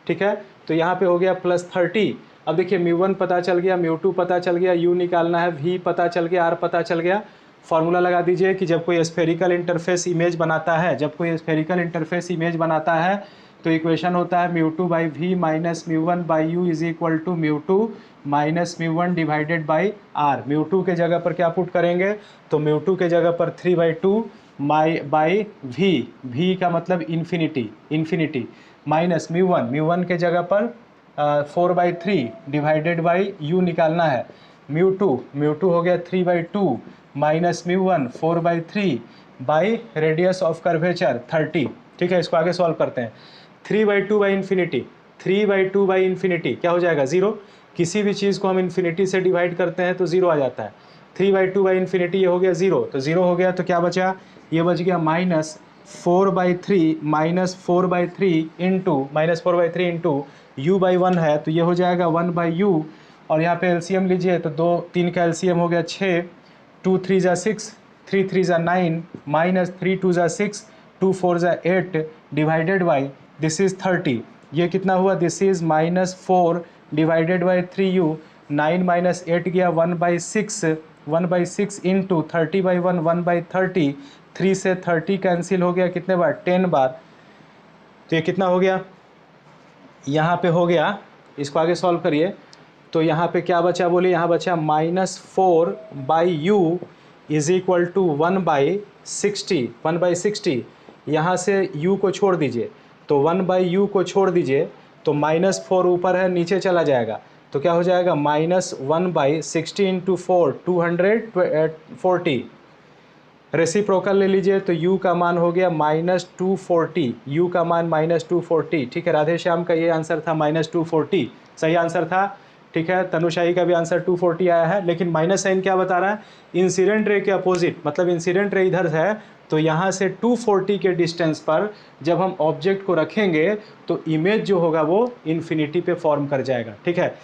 ठीक है, तो यहाँ पे हो गया +30। अब देखिए μ1 पता चल गया, μ2 पता चल गया, u निकालना है, v पता चल गया, r पता चल गया। फार्मूला लगा दीजिए कि जब कोई स्फेरिकल इंटरफेस इमेज बनाता है, जब कोई स्फेरिकल इंटरफेस इमेज बनाता है तो इक्वेशन होता है μ2/v minus μ1/u is equal to μ2 minus μ1 divided by r। μ2 के जगह पर क्या पुट करेंगे, तो μ2 के जगह पर 3/2 बाई v का मतलब इन्फिनिटी माइनस μ1 के जगह पर 4/3 डिवाइडेड बाई u निकालना है, μ2 हो गया 3/2 minus μ1 4/3 by radius of curvature 30। ठीक है, इसको आगे सॉल्व करते हैं। 3/2 बाई इन्फिनिटी, 3/2/इन्फिनिटी क्या हो जाएगा 0। किसी भी चीज़ को हम इन्फिनिटी से डिवाइड करते हैं तो 0 आ जाता है। 3/2/इन्फिनिटी ये हो गया 0, तो 0 हो गया तो क्या बचा, ये बच गया -4/3 -4/3 इंटू u/1 है तो ये हो जाएगा 1/u। और यहाँ पे एलसीएम लीजिए तो 2 3 का एलसीएम हो गया 6, 2 3 ज़ा 6, 3 3 ज़ा 9, -3 2 ज़ा 6, 2 4 ज़ा 8 डिवाइडेड बाई दिस इज़ 30। ये कितना हुआ, this is -4 divided by 3u। 9 - 8 गया 1/6, 1/6 इंटू 30/1 1/30। 3 से 30 कैंसिल हो गया कितने बार, 10 बार। तो ये कितना हो गया, यहाँ पे हो गया, इसको आगे सॉल्व करिए तो यहाँ पे क्या बचा बोलिए, यहाँ बचा -4/u इज इक्वल टू 1/60, 1/60। यहाँ से u को छोड़ दीजिए तो 1/u को छोड़ दीजिए तो -4 ऊपर है नीचे चला जाएगा तो क्या हो जाएगा -1/60 इंटू 4 240। रेसिप्रोकल ले लीजिए तो u का मान हो गया -240, u का मान -240। ठीक है, राधे श्याम का ये आंसर था -240, सही आंसर था। ठीक है, तनुशाही का भी आंसर 240 आया है, लेकिन माइनस साइन क्या बता रहा है, इंसिडेंट रे के अपोजिट, मतलब इंसिडेंट रे इधर है तो यहाँ से 240 के डिस्टेंस पर जब हम ऑब्जेक्ट को रखेंगे तो इमेज जो होगा वो इन्फिनिटी पे फॉर्म कर जाएगा। ठीक है,